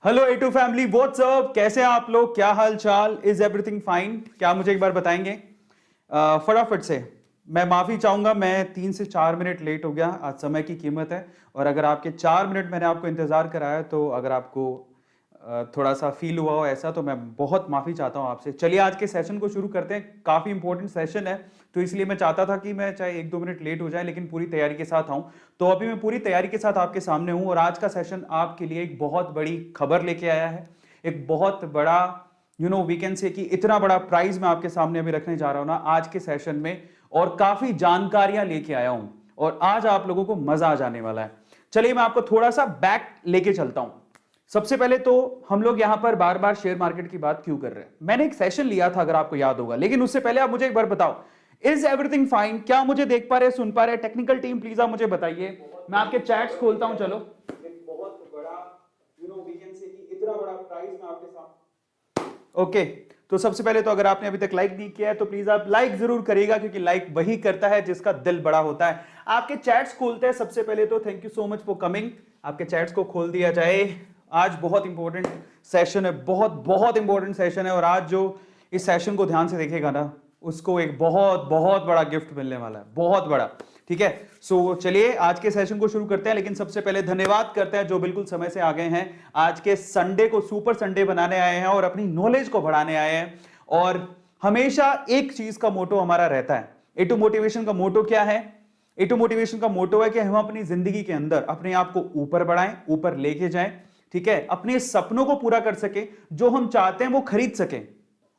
Hello A two family, what's up, कैसे हैं आप लोग? क्या हाल चाल? Is everything fine? क्या मुझे एक बार बताएंगे फटाफट से? मैं माफी चाहूंगा, मैं 3 से 4 मिनट लेट हो गया। आज समय की कीमत है, और अगर आपके 4 मिनट मैंने आपको इंतजार कराया तो अगर आपको थोड़ा सा फील हुआ हो ऐसा, तो मैं बहुत माफी चाहता हूं आपसे। चलिए आज के सेशन को शुरू करते हैं। काफी इंपॉर्टेंट सेशन है, तो इसलिए मैं चाहता था कि मैं चाहे 1-2 मिनट लेट हो जाए लेकिन पूरी तैयारी के साथ आऊं। तो अभी मैं पूरी तैयारी के साथ आपके सामने हूं, और आज का सेशन आपके लिए एक बहुत बड़ी खबर लेके आया है। एक बहुत बड़ा वी कैन से कि इतना बड़ा प्राइज मैं आपके सामने अभी रखने जा रहा हूं ना आज के सेशन में, और काफी जानकारियां लेके आया हूं, और आज आप लोगों को मजा आ जाने वाला है। चलिए मैं आपको थोड़ा सा बैक लेके चलता हूं। सबसे पहले तो हम लोग यहां पर बार बार शेयर मार्केट की बात क्यों कर रहे हैं? मैंने एक सेशन लिया था, अगर आपको याद होगा, लेकिन उससे पहले आप मुझे एक बार बताओ, इज एवरीथिंग फाइन? क्या मुझे देख पा रहे, सुन पा रहे? टेक्निकल टीम प्लीज आप मुझे बताइए। मैं आपके चैट्स खोलता हूं। चलो, एक बहुत बड़ा वी कैन से कि इतना बड़ा प्राइज मैं आपके साथ। ओके, तो सबसे पहले तो अगर आपने अभी तक लाइक नहीं किया है तो प्लीज आप लाइक जरूर करिएगा, क्योंकि लाइक वही करता है जिसका दिल बड़ा होता है। आपके चैट्स खोलते हैं सबसे पहले तो। Thank you so much for coming. आपके चैट्स को खोल दिया जाए। आज बहुत इंपॉर्टेंट सेशन है, बहुत बहुत इंपॉर्टेंट सेशन है, और आज जो इस सेशन को ध्यान से देखेगा ना, उसको एक बहुत बहुत बड़ा गिफ्ट मिलने वाला है, बहुत बड़ा। ठीक है, सो चलिए आज के सेशन को शुरू करते हैं। लेकिन सबसे पहले धन्यवाद करते हैं जो बिल्कुल समय से आ गए हैं। आज के संडे को सुपर संडे बनाने आए हैं और अपनी नॉलेज को बढ़ाने आए हैं। और हमेशा एक चीज का मोटो हमारा रहता है। ए टू मोटिवेशन का मोटो क्या है? ए टू मोटिवेशन का मोटो है कि हम अपनी जिंदगी के अंदर अपने आप को ऊपर बढ़ाएं, ऊपर लेके जाएं। ठीक है, अपने सपनों को पूरा कर सके, जो हम चाहते हैं वो खरीद सके,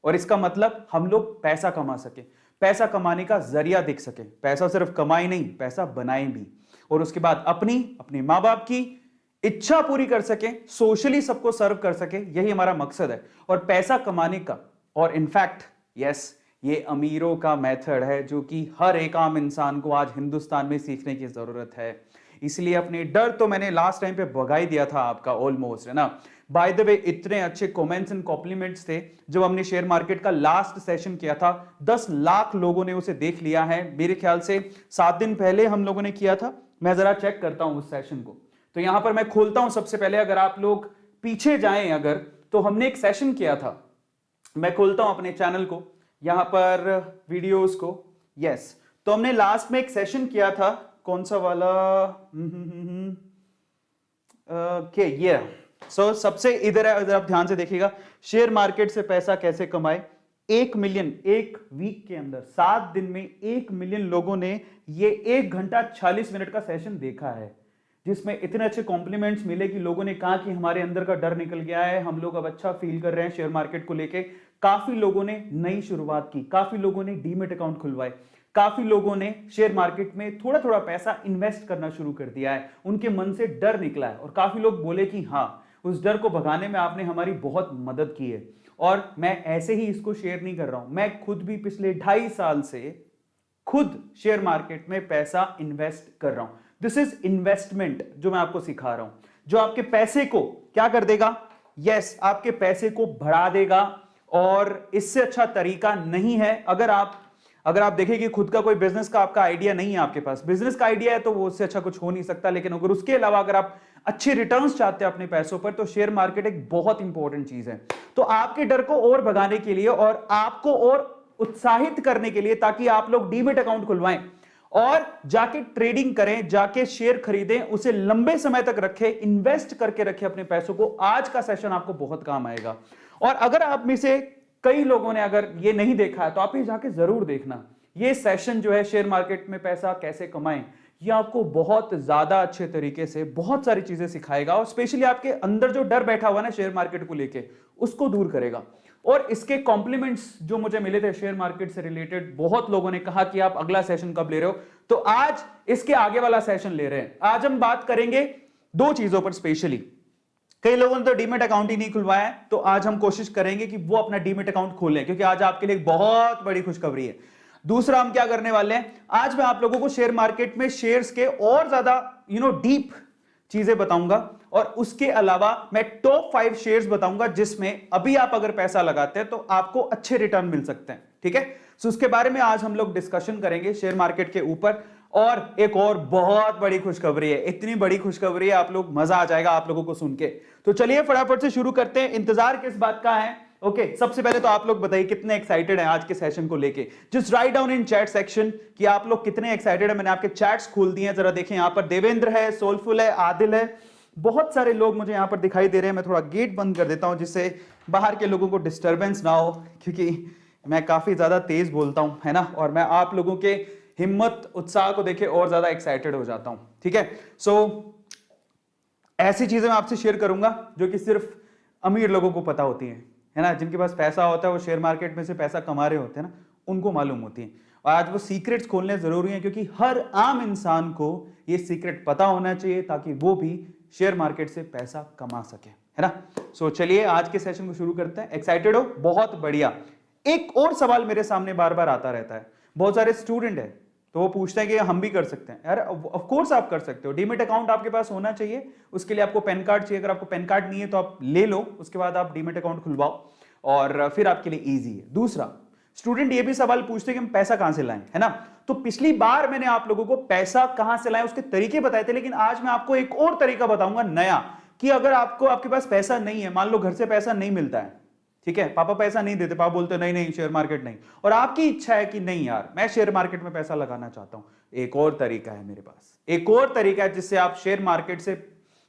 और इसका मतलब हम लोग पैसा कमा सके, पैसा कमाने का जरिया दिख सके। पैसा सिर्फ कमाए नहीं, पैसा बनाए भी, और उसके बाद अपने मां बाप की इच्छा पूरी कर सके, सोशली सबको सर्व कर सके। यही हमारा मकसद है, और पैसा कमाने का। और इनफैक्ट यस, ये अमीरों का मेथड है जो कि हर एक आम इंसान को आज हिंदुस्तान में सीखने की जरूरत है। इसलिए अपने डर तो मैंने लास्ट टाइम पे भगा ही दिया था आपका ऑलमोस्ट, है ना। बाय द वे, इतने अच्छे कमेंट्स एंड कॉम्प्लीमेंट्स थे जब हमने शेयर मार्केट का लास्ट सेशन किया था। 10 लाख लोगों ने उसे देख लिया है। मेरे ख्याल से 7 दिन पहले हम लोगों ने किया था। मैं जरा चेक करता हूं उस सेशन को। तो यहां पर मैं खोलता हूं सबसे पहले, अगर आप लोग पीछे जाएं अगर, तो हमने एक सेशन किया था। मैं खोलता हूं अपने चैनल को, यहां पर वीडियोस को। यस, तो हमने लास्ट में एक सेशन किया था। कौन सा वाला? ओके, ये सो सबसे इधर है, इधर आप ध्यान से देखिएगा। शेयर मार्केट से पैसा कैसे कमाए। 1 मिलियन एक वीक के अंदर, 7 दिन में 1 मिलियन लोगों ने ये 1 घंटा 40 मिनट का सेशन देखा है, जिसमें इतने अच्छे कॉम्प्लीमेंट्स मिले कि लोगों ने कहा कि हमारे अंदर का डर निकल गया है, हम लोग अब अच्छा फील कर रहे हैं शेयर मार्केट को लेके। काफी लोगों ने नई शुरुआत की, काफी लोगों ने डीमेट अकाउंट खुलवाए, काफी लोगों ने शेयर मार्केट में थोड़ा थोड़ा पैसा इन्वेस्ट करना शुरू कर दिया है। उनके मन से डर निकला है, और काफी लोग बोले कि हाँ, उस डर को भगाने में आपने हमारी बहुत मदद की है। और मैं ऐसे ही इसको शेयर नहीं कर रहा हूं, मैं खुद भी पिछले 2.5 साल से खुद शेयर मार्केट में पैसा इन्वेस्ट कर रहा हूं। दिस इज इन्वेस्टमेंट जो मैं आपको सिखा रहा हूं, जो आपके पैसे को क्या कर देगा? यस, आपके पैसे को बढ़ा देगा। और इससे अच्छा तरीका नहीं है। अगर आप देखें कि खुद का कोई बिजनेस का आपका आइडिया नहीं है, आपके पास बिजनेस का आइडिया है, तो वो उससे अच्छा कुछ हो नहीं सकता। लेकिन अगर उसके अलावा अगर आप अच्छे रिटर्न्स चाहते हैं अपने पैसों पर, तो शेयर मार्केट एक बहुत इंपॉर्टेंट चीज है। तो आपके डर को और भगाने के लिए और आपको और उत्साहित करने के लिए, ताकि आप लोग डीमेट अकाउंट खुलवाएं और जाके ट्रेडिंग करें, जाके शेयर खरीदें, उसे लंबे समय तक रखें, इन्वेस्ट करके रखें अपने पैसों को, आज का सेशन आपको बहुत काम आएगा। और अगर आप में से कई लोगों ने अगर ये नहीं देखा है, तो आप ये जाके जरूर देखना। ये सेशन जो है शेयर मार्केट में पैसा कैसे कमाएं, ये आपको बहुत ज्यादा अच्छे तरीके से बहुत सारी चीजें सिखाएगा, और स्पेशली आपके अंदर जो डर बैठा हुआ ना शेयर मार्केट को लेके, उसको दूर करेगा। और इसके कॉम्प्लीमेंट्स जो मुझे मिले थे शेयर मार्केट से रिलेटेड, बहुत लोगों ने कहा कि आप अगला सेशन कब ले रहे हो, तो आज इसके आगे वाला सेशन ले रहे हैं। आज हम बात करेंगे 2 चीजों पर स्पेशली। कई लोगों ने तो डीमेट अकाउंट ही नहीं खुलवाया है, तो आज हम कोशिश करेंगे कि वो अपना डीमेट अकाउंट खोलें, क्योंकि आज आपके लिए एक बहुत बड़ी खुशखबरी है। दूसरा, हम क्या करने वाले हैं, आज मैं आप लोगों को शेयर मार्केट में शेयर्स के और ज्यादा डीप चीजें बताऊंगा, और उसके अलावा मैं टॉप 5 शेयर्स बताऊंगा जिसमें अभी आप अगर पैसा लगाते हैं तो आपको अच्छे रिटर्न मिल सकते हैं। ठीक है, सो उसके बारे में आज हम लोग डिस्कशन करेंगे शेयर मार्केट के ऊपर। और एक और बहुत बड़ी खुशखबरी है, इतनी बड़ी खुशखबरी है आप लोग, मजा आ जाएगा आप लोगों को सुन के। तो चलिए फटाफट से शुरू करते हैं। इंतजार किस बात का है? ओके, सबसे पहले तो आप लोग बताइए कितने एक्साइटेड हैं आज के सेशन को लेके। Just write down in chat section कि आप लोग कितने एक्साइटेड हैं। मैंने आपके चैट्स खोल दिए हैं, जरा देखें। यहां पर देवेंद्र है, सोलफुल है, आदिल है, बहुत सारे लोग मुझे यहां पर दिखाई दे रहे हैं। मैं थोड़ा गेट बंद कर देता हूं जिससे बाहर के लोगों को डिस्टर्बेंस ना हो, क्योंकि मैं काफी ज्यादा तेज बोलता हूं, है ना, और मैं आप लोगों के हिम्मत उत्साह को देखे और ज्यादा एक्साइटेड हो जाता हूं। ठीक है, सो ऐसी चीजें मैं आपसे शेयर करूंगा जो कि सिर्फ अमीर लोगों को पता होती हैं, है ना, जिनके पास पैसा होता है, वो शेयर मार्केट में से पैसा कमा रहे होते हैं ना, उनको मालूम होती है। और आज वो सीक्रेट्स खोलने जरूरी हैं, क्योंकि हर आम इंसान को ये सीक्रेट पता होना चाहिए ताकि वो भी शेयर मार्केट से पैसा कमा सके, है ना। सो चलिए आज के सेशन को शुरू करते हैं। एक्साइटेड हो? बहुत बढ़िया। एक और सवाल मेरे सामने बार बार आता रहता है, बहुत सारे स्टूडेंट है तो वो पूछते हैं कि हम भी कर सकते हैं। यार ऑफ कोर्स आप कर सकते हो। डीमेट अकाउंट आपके पास होना चाहिए, उसके लिए आपको पैन कार्ड चाहिए। अगर आपको पैन कार्ड नहीं है तो आप ले लो, उसके बाद आप डीमेट अकाउंट खुलवाओ और फिर आपके लिए इजी है। दूसरा, स्टूडेंट ये भी सवाल पूछते हैं कि हम पैसा कहां से लाएं, है ना। तो पिछली बार मैंने आप लोगों को पैसा कहां से लाएं उसके तरीके बताए थे, लेकिन आज मैं आपको एक और तरीका बताऊंगा नया, कि अगर आपके पास पैसा नहीं है, मान लो घर से पैसा नहीं मिलता है, ठीक है, पापा पैसा नहीं देते, पापा बोलते नहीं नहीं शेयर मार्केट नहीं, और आपकी इच्छा है कि नहीं यार मैं शेयर मार्केट में पैसा लगाना चाहता हूं, एक और तरीका है मेरे पास, एक और तरीका है जिससे आप शेयर मार्केट से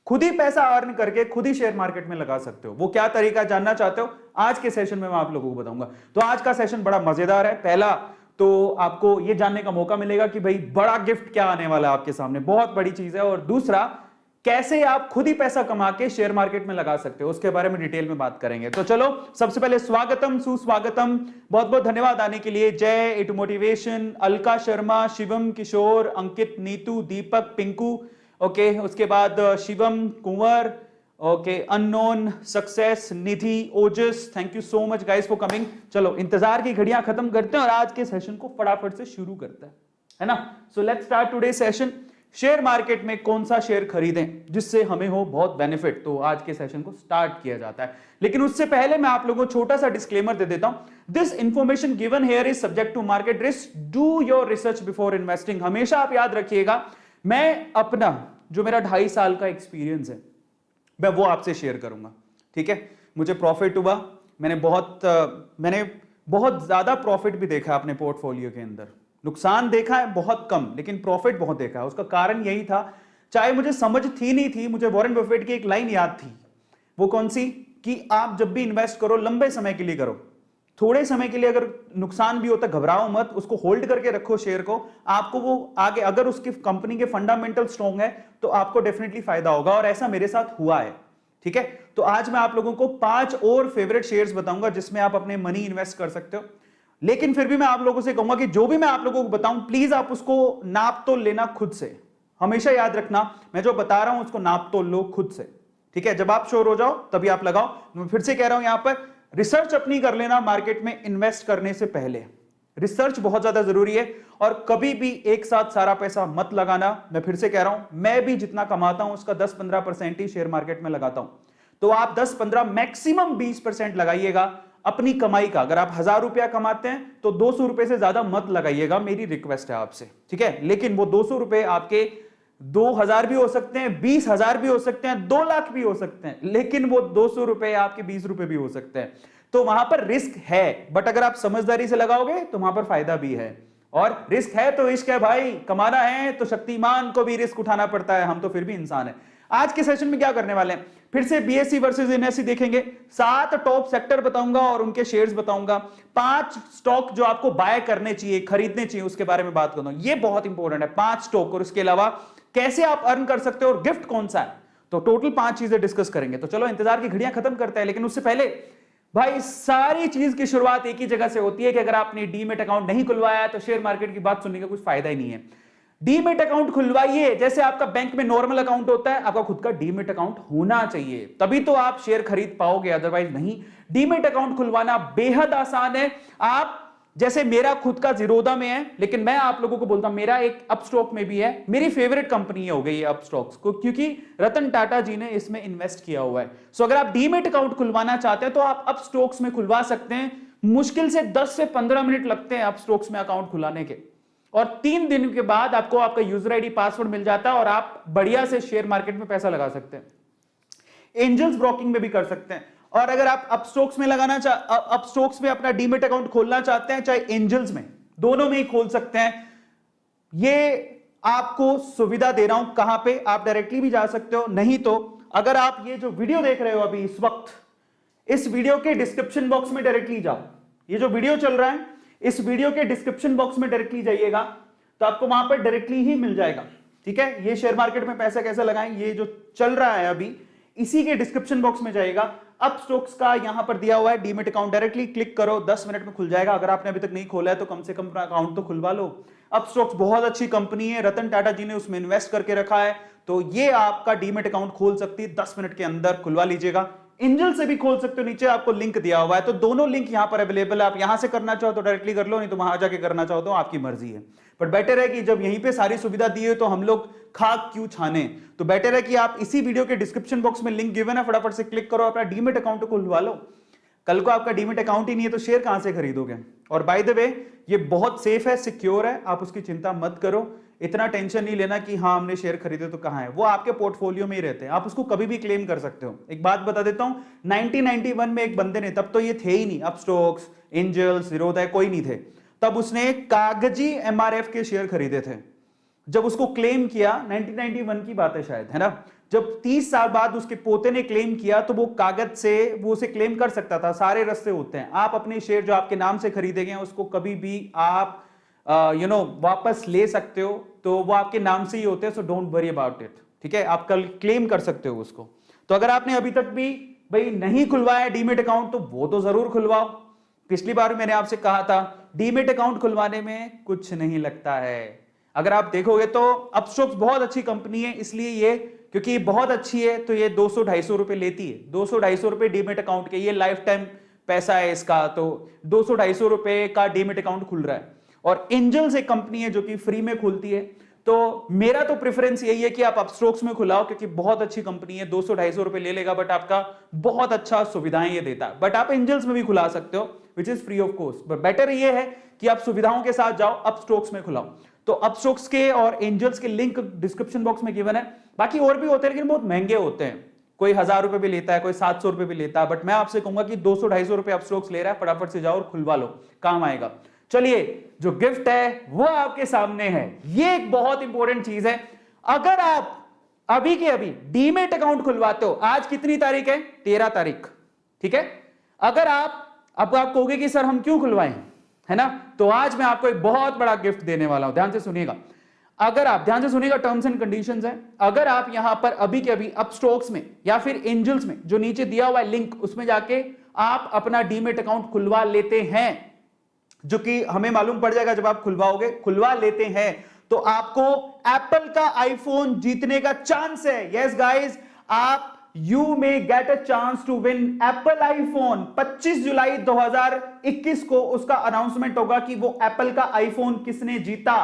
खुद ही पैसा अर्न करके खुद ही शेयर मार्केट में लगा सकते हो। वो क्या तरीका जानना चाहते हो? आज के सेशन में मैं आप लोगों को बताऊंगा। तो आज का सेशन बड़ा मजेदार है। पहला तो आपको ये जानने का मौका मिलेगा कि भाई बड़ा गिफ्ट क्या आने वाला है आपके सामने, बहुत बड़ी चीज है। और दूसरा, कैसे आप खुद ही पैसा कमा के शेयर मार्केट में लगा सकते हो, उसके बारे में डिटेल में बात करेंगे। तो चलो सबसे पहले स्वागतम सुस्वागतम, बहुत बहुत धन्यवाद आने के लिए। Jai, it motivation, Alka Sharma, Shivam Kishore, Ankit, Neetu, Deepak, Pinku, okay, उसके बाद Shivam Kunwar, okay, unknown, success, Nidhi, Ojas, thank you so much guys for coming. चलो इंतजार की घड़ियां खत्म करते हैं और आज के सेशन को फटाफट से शुरू करते हैं, है ना। So let's start today session. Share market में कौन सा शेयर खरीदें जिससे हमें हो बहुत बेनिफिट, तो आज के सेशन को स्टार्ट किया जाता है। लेकिन उससे पहले मैं आप लोगों को छोटा सा डिस्क्लेमर दे देता हूं। This information given here is subject to market risk, do your research before investing. हमेशा आप याद रखिएगा, मैं अपना जो मेरा 2.5 साल का एक्सपीरियंस है मैं वो आपसे शेयर करूंगा, ठीक है। मुझे प्रॉफिट हुआ, मैंने बहुत ज्यादा प्रॉफिट भी देखा अपने पोर्टफोलियो के अंदर, नुकसान देखा है बहुत कम, लेकिन प्रॉफिट बहुत देखा है। उसका कारण यही था, चाहे मुझे समझ थी नहीं थी, मुझे वॉरेन बफेट की एक लाइन याद थी। वो कौन सी? कि आप जब भी इन्वेस्ट करो लंबे समय के लिए करो, थोड़े समय के लिए अगर नुकसान भी होता घबराओ मत, उसको होल्ड करके रखो शेयर को, आपको वो आगे अगर उसकी कंपनी के फंडामेंटल स्ट्रॉन्ग है तो आपको डेफिनेटली फायदा होगा। और ऐसा मेरे साथ हुआ है, ठीक है। तो आज मैं आप लोगों को 5 और फेवरेट शेयर्स बताऊंगा जिसमें आप अपने मनी इन्वेस्ट कर सकते हो। लेकिन फिर भी मैं आप लोगों से कहूंगा कि जो भी मैं आप लोगों को बताऊं प्लीज आप उसको नाप तोल लेना खुद से। हमेशा याद रखना, मैं जो बता रहा हूं उसको नाप तोल लो खुद से, ठीक है। जब आप श्योर हो जाओ तभी आप लगाओ। मैं फिर से कह रहा हूं, यहां पर रिसर्च अपनी कर लेना मार्केट में इन्वेस्ट करने से पहले, रिसर्च बहुत ज्यादा जरूरी है। और कभी भी एक साथ सारा पैसा मत लगाना। मैं फिर से कह रहा हूं, मैं भी जितना कमाता हूं उसका 10-15% ही शेयर मार्केट में लगाता हूं। तो आप 10-15 मैक्सिमम 20% लगाइएगा अपनी कमाई का। अगर आप 1000 रुपया कमाते हैं तो 200 रुपए से ज्यादा मत लगाइएगा, मेरी रिक्वेस्ट है आपसे, ठीक है। लेकिन वो 200 रुपए आपके 2000 भी हो सकते हैं, 20,000 भी हो सकते हैं, 2 लाख भी हो सकते हैं, लेकिन वो 200 रुपए आपके 20 रुपए भी हो सकते हैं। तो वहां पर रिस्क है, बट अगर आप समझदारी से लगाओगे तो वहां पर फायदा भी है। और रिस्क है तो इश्क है भाई, कमाना है तो शक्तिमान को भी रिस्क उठाना पड़ता है, हम तो फिर भी इंसान है। आज के सेशन में क्या करने वाले हैं, फिर से बीएसई वर्सेस एनएसई देखेंगे, 7 टॉप सेक्टर बताऊंगा और उनके शेयर्स बताऊंगा, 5 स्टॉक जो आपको बाय करने चाहिए, खरीदने चाहिए, उसके बारे में बात करूंगा। ये बहुत इंपॉर्टेंट है, 5 स्टॉक, और इसके अलावा कैसे आप अर्न कर सकते हो और गिफ्ट कौन सा है। तो टोटल 5 चीजें डिस्कस करेंगे। तो चलो इंतजार की घड़ियां खत्म करते हैं, लेकिन उससे पहले भाई सारी चीज की शुरुआत एक ही जगह से होती है कि अगर आपने डीमेट अकाउंट नहीं खुलवाया तो शेयर मार्केट की बात सुनने का कुछ फायदा ही नहीं है। डीमेट अकाउंट खुलवाइए, जैसे आपका बैंक में नॉर्मल अकाउंट होता है, आपका खुद का डीमेट अकाउंट होना चाहिए, तभी तो आप शेयर खरीद पाओगे, अदरवाइज नहीं। डीमेट अकाउंट खुलवाना बेहद आसान है। आप जैसे मेरा खुद का जीरोधा में है, लेकिन मैं आप लोगों को बोलता हूं मेरा एक अपस्टॉक में भी है, मेरी फेवरेट कंपनी हो गई है अपस्टॉक्स को, क्योंकि रतन टाटा जी ने इसमें इन्वेस्ट किया हुआ है। सो अगर आप डीमेट अकाउंट खुलवाना चाहते हैं तो आप अपस्टॉक्स में खुलवा सकते हैं। मुश्किल से 10 से 15 मिनट लगते हैं अपस्टॉक्स में अकाउंट खुलाने के। और 3 दिन के बाद आपको आपका यूजर आईडी पासवर्ड मिल जाता है और आप बढ़िया से शेयर मार्केट में पैसा लगा सकते हैं। एंजल्स ब्रोकिंग में भी कर सकते हैं। और अगर आप अपस्टॉक्स में अपस्टॉक्स में अपना डीमेट अकाउंट खोलना चाहते हैं, चाहे एंजल्स में, दोनों में ही खोल सकते हैं। ये आपको सुविधा दे रहा हूं। कहां पे? आप डायरेक्टली भी जा सकते हो, नहीं तो अगर आप ये जो वीडियो देख रहे हो अभी इस वक्त, इस वीडियो के डिस्क्रिप्शन बॉक्स में डायरेक्टली जाओ। ये जो वीडियो चल रहा है, इस वीडियो के डिस्क्रिप्शन बॉक्स में डायरेक्टली जाइएगा तो आपको वहां पर डायरेक्टली ही मिल जाएगा। ठीक है, ये शेयर मार्केट में पैसा कैसे लगाएं, ये जो चल रहा है अभी, इसी के डिस्क्रिप्शन बॉक्स में जाइएगा। अपस्टॉक्स का यहां पर दिया हुआ है डीमेट अकाउंट, डायरेक्टली क्लिक करो, 10 मिनट में खुल जाएगा। अगर आपने अभी तक नहीं खोला है तो कम से कम अपना अकाउंट तो खुलवा लो। अपस्टॉक्स बहुत अच्छी कंपनी है, रतन टाटा जी ने उसमें इन्वेस्ट करके रखा है, तो ये आपका डीमेट अकाउंट खोल सकती है, 10 मिनट के अंदर खुलवा लीजिएगा। एंजल से भी खोल सकते हो, नीचे आपको लिंक दिया हुआ है, तो दोनों लिंक यहां पर अवेलेबल है। आप यहां से करना चाहो तो डायरेक्टली कर लो, नहीं तो वहां जाके करना चाहो तो आपकी मर्जी है। बट बेटर है कि जब यहीं पे सारी सुविधा दी है तो हम लोग खाक क्यों छाने, तो बेटर है कि आप इसी वीडियो के डिस्क्रिप्शन बॉक्स में लिंक गिवन है, फटाफट से क्लिक करो, अपना डीमेट अकाउंट खुलवा लो। कल को आपका डीमेट अकाउंट ही नहीं है तो शेयर कहां से खरीदोगे? और बाय द वे ये बहुत सेफ है, सिक्योर है, आप उसकी चिंता मत करो। इतना टेंशन नहीं लेना कि हाँ हमने शेयर खरीदे तो कहां है, वो आपके पोर्टफोलियो में ही रहते हैं, आप उसको कभी भी क्लेम कर सकते हो। एक बात बता देता हूं, 1991 में एक बंदे ने, तब तो ये थे ही नहीं अपस्टॉक्स, एंजल्स, जीरोधा कोई नहीं थे, तब उसने कागजी एमआरएफ के शेयर खरीदे थे। जब उसको क्लेम किया, 1991 की बात है शायद, है ना, जब 30 साल बाद उसके पोते ने क्लेम किया तो वो कागज से वो उसे क्लेम कर सकता था। सारे रास्ते होते हैं, आप अपने शेयर जो आपके नाम से खरीदे गए हैं उसको कभी भी आप वापस ले सकते हो, तो वो आपके नाम से ही होते हैं, so don't worry about it. ठीक है, आप कल क्लेम कर सकते हो उसको। तो अगर आपने अभी तक भी भाई नहीं खुलवाया डीमेट अकाउंट तो वो तो जरूर खुलवाओ। पिछली बार मैंने आपसे कहा था डीमेट अकाउंट खुलवाने में कुछ नहीं लगता है। अगर आप देखोगे तो अपस्टॉक्स बहुत अच्छी कंपनी है, इसलिए ये क्योंकि ये बहुत अच्छी है तो ये 200-250 रुपए लेती है। 200-250 रुपए डीमेट अकाउंट के, ये लाइफ टाइम पैसा है इसका, तो 200-250 रुपए का डीमेट अकाउंट खुल रहा है। और एंजल्स एक कंपनी है जो कि फ्री में खुलती है, तो मेरा तो प्रेफरेंस यही है कि आप अपस्टॉक्स में खुलाओ, क्योंकि बहुत अच्छी कंपनी है। 200-250 रुपए ले लेगा बट आपका बहुत अच्छा सुविधाएं ये देता है। बट आप एंजल्स में भी खुला सकते हो which is free of cost, but better ये है कि आप सुविधाओं के साथ जाओ, अपस्टॉक्स में खुलाओ। तो अपस्टॉक्स के और एंजल्स के लिंक डिस्क्रिप्शन बॉक्स में गिवन है। बाकी और भी होते हैं लेकिन बहुत महंगे होते हैं, कोई 1000 रुपए भी लेता है, कोई 700 रुपए भी लेता है, बट मैं आपसे कहूंगा कि 200-250 रुपए अपस्टॉक्स ले रहा है, फटाफट से जाओ और खुलवा लो, काम आएगा। चलिए, जो गिफ्ट है वो आपके सामने है। ये एक बहुत इंपॉर्टेंट चीज है। अगर आप अभी के अभी डीमेट अकाउंट खुलवाते हो, आज कितनी तारीख है? 13 तारीख, ठीक है। अगर आप कहोगे कि सर हम क्यों खुलवाएं, है ना, तो आज मैं आपको एक बहुत बड़ा गिफ्ट देने वाला हूं, ध्यान से सुनिएगा। अगर आप ध्यान से सुनिएगा, टर्म्स एंड कंडीशंस है। अगर आप यहां पर अभी के अभी अपस्टॉक्स में या फिर एंजल्स में, जो नीचे दिया हुआ है लिंक, उसमें जाके आप अपना डीमेट अकाउंट खुलवा लेते हैं, जो कि हमें मालूम पड़ जाएगा जब आप खुलवाओगे, खुलवा लेते हैं, तो आपको एप्पल का आईफोन जीतने का चांस है। यस गाइस, आप you may get a chance to win Apple iPhone. 25 जुलाई 2021 को उसका अनाउंसमेंट होगा कि वो एप्पल का आईफोन किसने जीता।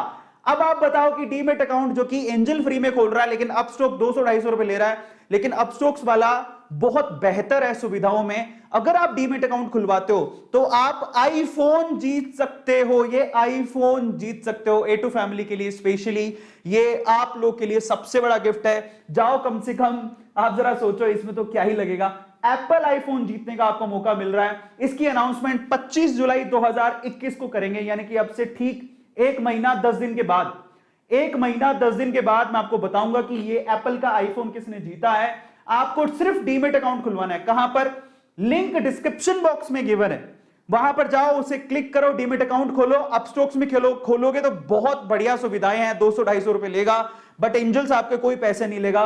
अब आप बताओ कि डीमेट अकाउंट जो कि एंजल फ्री में खोल रहा है, लेकिन अपस्टॉक्स 200-250 रुपए ले रहा है, लेकिन अपस्टॉक्स वाला बहुत बेहतर है सुविधाओं में। अगर आप डीमेट अकाउंट खुलवाते हो तो आप आईफोन जीत सकते हो, ये आईफोन जीत सकते हो। A2 फैमिली के लिए स्पेशली ये आप लोग के लिए सबसे बड़ा गिफ्ट है। जाओ, कम से कम आप जरा सोचो, इसमें तो क्या ही लगेगा, एप्पल आईफोन जीतने का आपको मौका मिल रहा है। इसकी अनाउंसमेंट 25 जुलाई 2021 को करेंगे, यानी कि अब से ठीक 1 महीना 10 दिन के बाद, 1 महीना 10 दिन के बाद मैं आपको बताऊंगा कि ये एप्पल का आईफोन किसने जीता है। आपको सिर्फ डीमेट अकाउंट खुलवाना है। कहां पर? लिंक डिस्क्रिप्शन बॉक्स में गिवन है, वहां पर जाओ, उसे क्लिक करो, डीमेट अकाउंट खोलो। अपस्टॉक्स में खोलोगे तो बहुत बढ़िया सुविधाएं हैं, 200-250 रुपए लेगा, बट एंजल्स आपके कोई पैसे नहीं लेगा,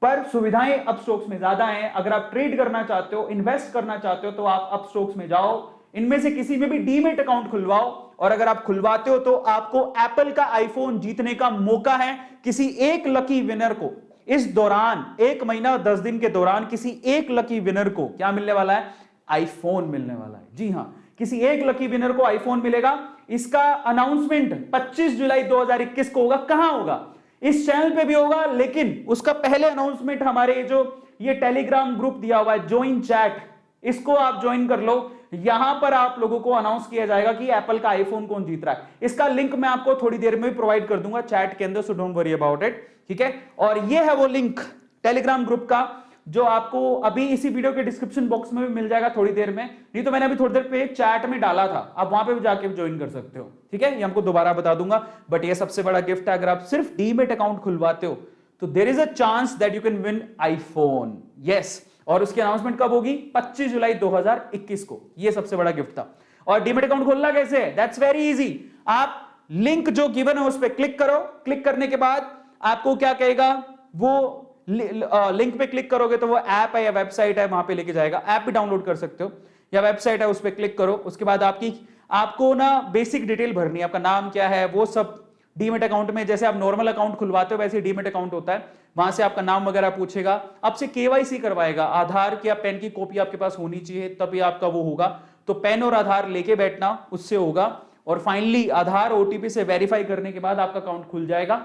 पर सुविधाएं अपस्टॉक्स में ज्यादा हैं। अगर आप ट्रेड करना चाहते हो, इन्वेस्ट करना चाहते हो, तो आप अपस्टॉक्स में जाओ, इनमें से किसी में भी डीमेट अकाउंट खुलवाओ, और अगर आप खुलवाते हो तो आपको एप्पल का आईफोन जीतने का मौका है। किसी एक लकी विनर को इस दौरान, 1 महीना 10 दिन के दौरान, किसी एक लकी विनर को क्या मिलने वाला है? आईफोन मिलने वाला है। जी हां, किसी एक लकी विनर को आईफोन मिलेगा। इसका अनाउंसमेंट 25 जुलाई 2021 को होगा। कहां होगा? इस चैनल पे भी होगा, लेकिन उसका पहले अनाउंसमेंट हमारे जो ये टेलीग्राम ग्रुप दिया हुआ है, ज्वाइन चैट, इसको आप ज्वाइन कर लो। यहां पर आप लोगों को अनाउंस किया जाएगा कि एप्पल का आईफोन कौन जीत रहा है। इसका लिंक मैं आपको थोड़ी देर में प्रोवाइड कर दूंगा चैट के अंदर, so don't worry about it, ठीक है। और ये है वो लिंक टेलीग्राम ग्रुप का जो आपको अभी इसी वीडियो के डिस्क्रिप्शन बॉक्स में भी मिल जाएगा थोड़ी देर में, नहीं तो मैंने अभी थोड़ी देर पे चैट में डाला था, आप वहां पे भी जाके ज्वाइन कर सकते हो, ठीक है। ये हमको दोबारा बता दूंगा, बट ये सबसे बड़ा गिफ्ट है, अगर आप सिर्फ डीमेट अकाउंट खुलवाते हो तो there is a chance that you can win iPhone, yes. और उसकी अनाउंसमेंट कब होगी? 25 जुलाई 2021 को। ये सबसे बड़ा गिफ्ट था। और डीमेट अकाउंट खोलना कैसे है? That's very easy. आप लिंक जो गिवन है उस पर क्लिक करो, क्लिक करने के बाद आपको क्या कहेगा, वो लिंक पे क्लिक करोगे तो वो ऐप है या वेबसाइट है, वहां पे लेके जाएगा। ऐप भी डाउनलोड कर सकते हो या वेबसाइट है, उस पर क्लिक करो। उसके बाद आपको ना बेसिक डिटेल भरनी है, आपका नाम क्या है, वो सब डीमेट अकाउंट में जैसे आप नॉर्मल अकाउंट खुलवाते हो वैसे डीमेट अकाउंट होता है, वहां से आपका नाम वगैरह पूछेगा, आपसे केवाईसी करवाएगा, आधार की या पेन की कॉपी आपके पास होनी चाहिए तभी आपका वो होगा। तो पेन और आधार लेके बैठना, उससे होगा। और फाइनली आधार ओटीपी से वेरीफाई करने के बाद आपका अकाउंट खुल जाएगा।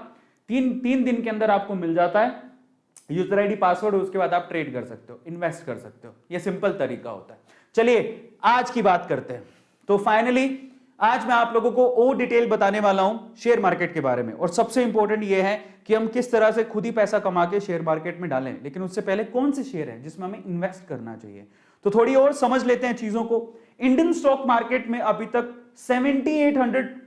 तीन दिन के अंदर आपको मिल जाता है यूजर आईडी पासवर्ड, उसके बाद आप ट्रेड कर सकते हो, इन्वेस्ट कर सकते हो। ये सिंपल तरीका होता है। चलिए आज की बात करते हैं। तो फाइनली आज मैं आप लोगों को और डिटेल बताने वाला हूं शेयर मार्केट के बारे में। और सबसे इंपॉर्टेंट यह है कि हम किस तरह से खुद ही पैसा कमा के शेयर मार्केट में डालें, लेकिन उससे पहले कौन से शेयर हैं जिसमें हमें इन्वेस्ट करना चाहिए। तो थोड़ी और समझ लेते हैं चीजों को। इंडियन स्टॉक मार्केट में अभी तक 7800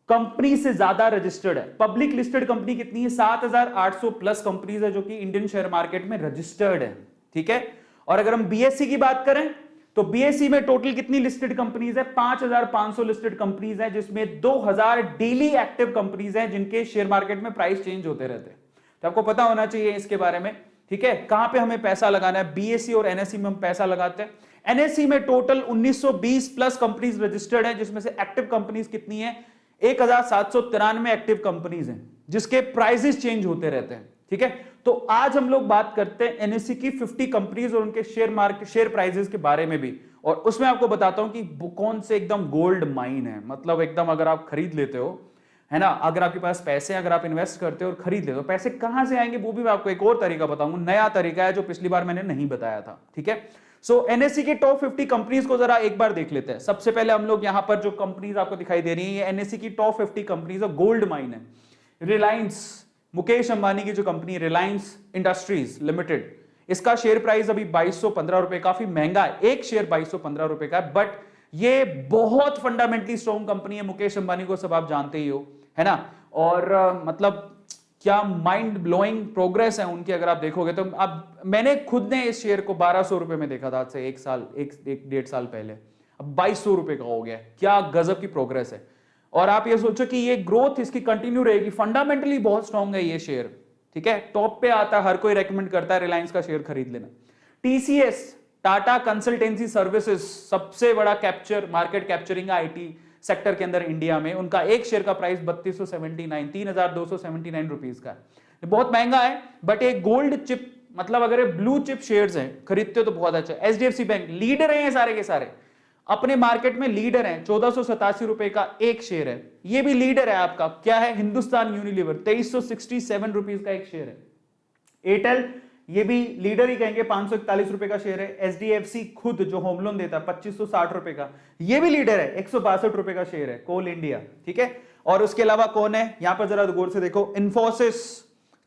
कंपनी से ज्यादा रजिस्टर्ड है। पब्लिक लिस्टेड कंपनी कितनी है? 7800 प्लस कंपनीज है जो कि इंडियन शेयर मार्केट में रजिस्टर्ड है, ठीक है। और अगर हम बीएससी की बात करें तो बीएससी में टोटल कितनी लिस्टेड कंपनीज है? 5500 लिस्टेड कंपनीज है, जिसमें 2000 डेली एक्टिव कंपनीज हैं जिनके शेयर मार्केट में प्राइस चेंज होते रहते हैं। तो आपको पता होना चाहिए इसके बारे में, ठीक है। कहां पे हमें पैसा लगाना है? बीएससी और एनएससी में हम पैसा लगाते हैं। एनएससी में टोटल 1920 प्लस कंपनीज रजिस्टर्ड है, जिसमें से एक्टिव कंपनीज कितनी है? 1793 एक्टिव कंपनीज हैं जिसके प्राइसेस चेंज होते रहते हैं, ठीक है। तो आज हम लोग बात करते हैं एनएससी की 50 कंपनीज और उनके शेयर प्राइसेस के बारे में भी। और उसमें आपको बताता हूं कि कौन से एकदम गोल्ड माइन है, मतलब एकदम अगर आप खरीद लेते हो, है ना, अगर आपके पास पैसे, अगर आप इन्वेस्ट करते हो और खरीद लेते हो, पैसे कहां से आएंगे वो भी मैं आपको एक और तरीका बताऊंगा। नया तरीका है जो पिछली बार मैंने नहीं बताया था, ठीक है। सो एनएससी के टॉप 50 कंपनीज को जरा एक बार देख लेते हैं। सबसे पहले हम लोग यहां पर जो कंपनीज आपको दिखाई दे रही है, ये एनएससी की टॉप 50 कंपनीज है, गोल्ड माइन है। रिलायंस, मुकेश अंबानी की जो कंपनी रिलायंस इंडस्ट्रीज लिमिटेड, इसका शेयर प्राइस अभी 2215 रुपए, काफी महंगा है, एक शेयर 2215 रुपए का है, बट ये बहुत फंडामेंटली स्ट्रॉन्ग कंपनी है। मुकेश अंबानी को सब आप जानते ही हो, है ना। और मतलब क्या माइंड ब्लोइंग प्रोग्रेस है उनकी, अगर आप देखोगे तो। अब मैंने खुद ने इस शेयर को 1200 रुपए में देखा था आज से एक डेढ़ साल पहले, अब 2200 रुपए का हो गया। क्या गजब की प्रोग्रेस है। और आप ये सोचो कि ये ग्रोथ इसकी कंटिन्यू रहेगी, फंडामेंटली बहुत स्ट्रॉन्ग है ये शेयर, ठीक है। टॉप पे आता है, हर कोई रेकमेंड करता है रिलायंस का शेयर खरीद लेना। टीसीएस, टाटा कंसल्टेंसी सर्विसेज, सबसे बड़ा मार्केट कैप्चरिंग आईटी सेक्टर के अंदर इंडिया में, उनका एक शेयर का प्राइस 3279 रुपीस का है। बहुत महंगा है, बट एक गोल्ड चिप, मतलब अगर ब्लू चिप शेयर्स हैं, खरीदते हो तो बहुत अच्छा। एचडीएफसी बैंक लीडर है, सारे के सारे अपने मार्केट में लीडर हैं, 1487 रुपए का एक शेयर है। ये भी लीडर है आपका, क्या है? हिंदुस्तान यूनिलीवर, 2367 रुपीस का एक शेयर है। एयरटेल, ये भी लीडर ही कहेंगे, 541 रुपए का शेयर है। एचडीएफसी खुद जो होम लोन देता है 2560 रुपए का, ये भी लीडर है, 162 रुपए का शेयर है। कोल इंडिया, ठीक है। और उसके अलावा कौन है यहां पर, जरा गौर से देखो। इन्फोसिस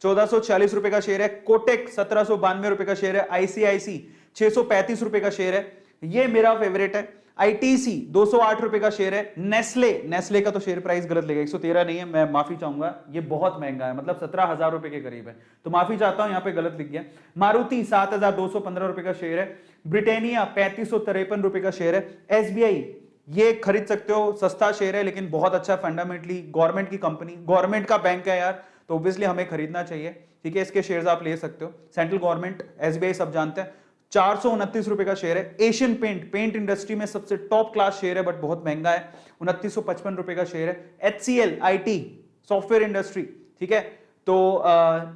1446 रुपए का शेयर है। कोटेक 1792 रुपए का शेयर है। आईसीआईसी 635 रुपए का शेयर है, ये मेरा फेवरेट है। आईटीसी 208 रुपए का शेयर है। नेस्ले का तो शेयर प्राइस गलत लेगा, 113 नहीं है, मैं माफी चाहूंगा, ये बहुत महंगा है, मतलब 17,000 रुपए के करीब है, तो माफी चाहता हूं, यहां पे गलत लिख गया। मारुति 7,215 रुपए का शेयर है। ब्रिटेनिया 3553 रुपए का शेयर है। एसबीआई, ये खरीद सकते हो, सस्ता शेयर है लेकिन बहुत अच्छा, फंडामेंटली गवर्नमेंट की कंपनी, गवर्नमेंट का बैंक है यार, तो ऑब्वियसली हमें खरीदना चाहिए, ठीक है। इसके शेयर्स आप ले सकते हो, सेंट्रल गवर्नमेंट, एसबीआई सब जानते हैं। 429 रुपए का शेयर है। एशियन पेंट इंडस्ट्री में सबसे टॉप क्लास शेयर है, बट बहुत महंगा है, 2955 रुपए का शेयर है। एचसीएल आईटी सॉफ्टवेयर इंडस्ट्री, ठीक है, तो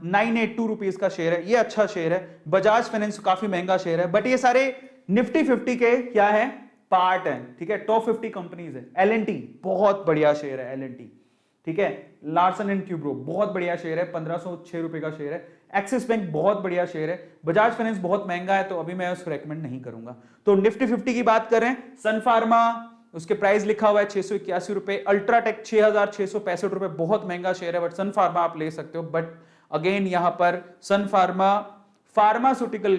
982 रुपीज का शेयर है, ये अच्छा शेयर है। बजाज फाइनेंस काफी महंगा शेयर है, बट ये सारे निफ्टी 50 के क्या है, पार्ट है, ठीक है, टॉप 50 कंपनीज है। एलएनटी बहुत बढ़िया शेयर है, एलएनटी, ठीक है। लार्सन एंड ट्यूब्रो बहुत बढ़िया शेयर है, 1506 रुपए का शेयर है। एक्सिस बैंक बहुत बढ़िया शेयर है, बजाज फाइनेंस बहुत महंगा है तो अभी मैं उसको रेकमेंड नहीं करूंगा। तो निफ्टी 50 की बात करें, सन फार्मा, उसके प्राइस लिखा हुआ है 681 रुपए, अल्ट्राटेक 6,665 रुपए, बहुत महंगा शेयर है, बट सन फार्मा आप ले सकते हो। बट अगेन यहां पर सन फार्मा फार्मास्यूटिकल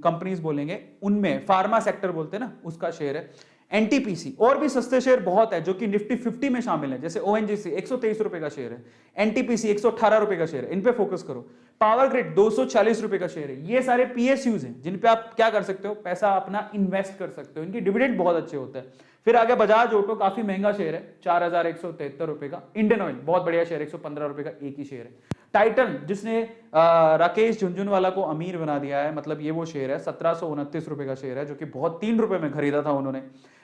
कंपनीज बोलेंगे, उनमें फार्मा सेक्टर बोलते हैं ना, उसका शेयर है। एनटीपीसी, और भी सस्ते शेयर बहुत है जो कि निफ्टी 50 में शामिल है, जैसे ओएनजीसी 123 रुपए का शेयर है, एनटीपीसी 118 रुपए का शेयर है, इन पे फोकस करो। पावर ग्रिड 240 रुपए का शेयर है। ये सारे पीएसयूज हैं जिन पे आप क्या कर सकते हो, पैसा अपना इन्वेस्ट कर सकते हो, इनकी डिविडेंड बहुत अच्छे होते हैं। फिर आगे बजाज ऑटो, काफी महंगा शेयर है, 4,173 रुपए का। इंडियन ऑयल बहुत बढ़िया शेयर, 115 रुपए का एक ही शेयर है। टाइटन, जिसने राकेश झुनझुनवाला को अमीर बना दिया है, मतलब ये वो शेयर है, 1729 रुपए का शेयर है, जो कि बहुत 3 रुपए में खरीदा था उन्होंने,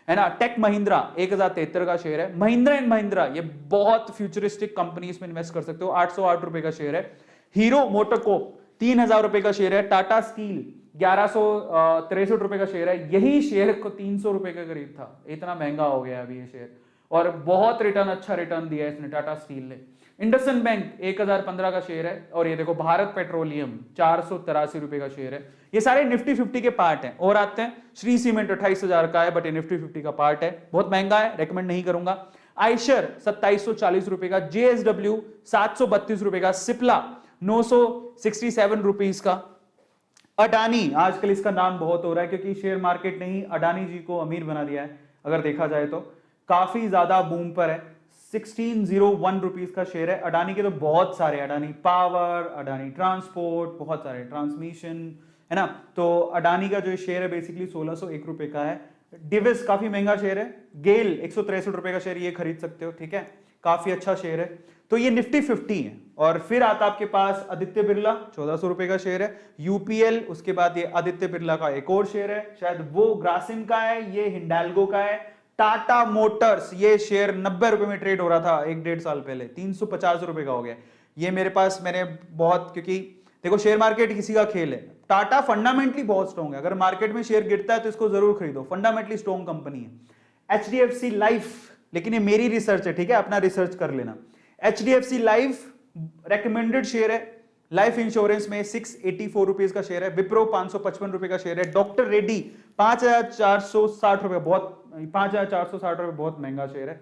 है ना। टेक महिंद्रा 1073 का शेयर है। महिंद्रा एंड महिंद्रा, ये बहुत फ्यूचरिस्टिक कंपनी, इसमें इन्वेस्ट कर सकते हो, 808 रुपए का शेयर है। हीरो मोटोकॉर्प 3000 रुपए का शेयर है। टाटा स्टील 1163 रुपए का शेयर है। यही शेयर को 300 रुपए के करीब था, इतना महंगा हो गया अभी ये शेयर, और बहुत रिटर्न, अच्छा रिटर्न दिया है इसने टाटा स्टील ने। इंडसइंड बैंक 1015 का शेयर है। और ये देखो भारत पेट्रोलियम 483 रुपए का शेयर है। ये सारे निफ्टी 50 के पार्ट हैं। और आते हैं, श्री सीमेंट 28,000 का है, बट ये निफ्टी 50 का पार्ट है, बहुत महंगा है, रेकमेंड नहीं करूंगा। आयशर 2740 रुपए का, जेएसडब्ल्यू 732 रुपए का, सिप्ला 967 रुपीस का। अडानी, आजकल इसका नाम बहुत हो रहा है क्योंकि शेयर मार्केट ने ही अडानी जी को अमीर बना दिया है, अगर देखा जाए तो काफी ज्यादा बूम पर है। 1601 रुपीस का शेयर है। अडानी के तो बहुत सारे, अडानी पावर, अडानी ट्रांसपोर्ट, बहुत सारे, ट्रांसमिशन, है ना। तो अडानी का जो शेयर है बेसिकली 1601 रुपए का है। डिविस काफी महंगा शेयर है। गेल 163 रुपए का शेयर, ये खरीद सकते हो, ठीक है, काफी अच्छा शेयर है। तो ये निफ्टी 50 है। और फिर आता आपके पास आदित्य बिरला, 1400 रुपए का शेयर है। यूपीएल, उसके बाद ये आदित्य बिरला का एक और शेयर है, शायद वो ग्रासिम का है, ये हिंडाल्गो का है। टाटा मोटर्स, ये शेयर 90 रुपए में ट्रेड हो रहा था 1-1.5 साल पहले, 350 रुपए का हो गया। ये मेरे पास, मैंने बहुत, क्योंकि देखो शेयर मार्केट किसी का खेल है। टाटा फंडामेंटली बहुत स्ट्रॉन्ग है, अगर मार्केट में शेयर गिरता है तो इसको जरूर खरीदो, फंडामेंटली स्ट्रॉन्ग कंपनी है। एचडीएफसी लाइफ, लेकिन ये मेरी रिसर्च है, ठीक है, अपना रिसर्च कर लेना। एचडीएफसी लाइफ रेकमेंडेड शेयर है। लाइफ इंश्योरेंस में 684 रुपीज का शेयर है। विप्रो 555 रुपए का शेयर है। डॉक्टर रेड्डी 5460 रुपए, बहुत 5460 रुपए बहुत महंगा शेयर है।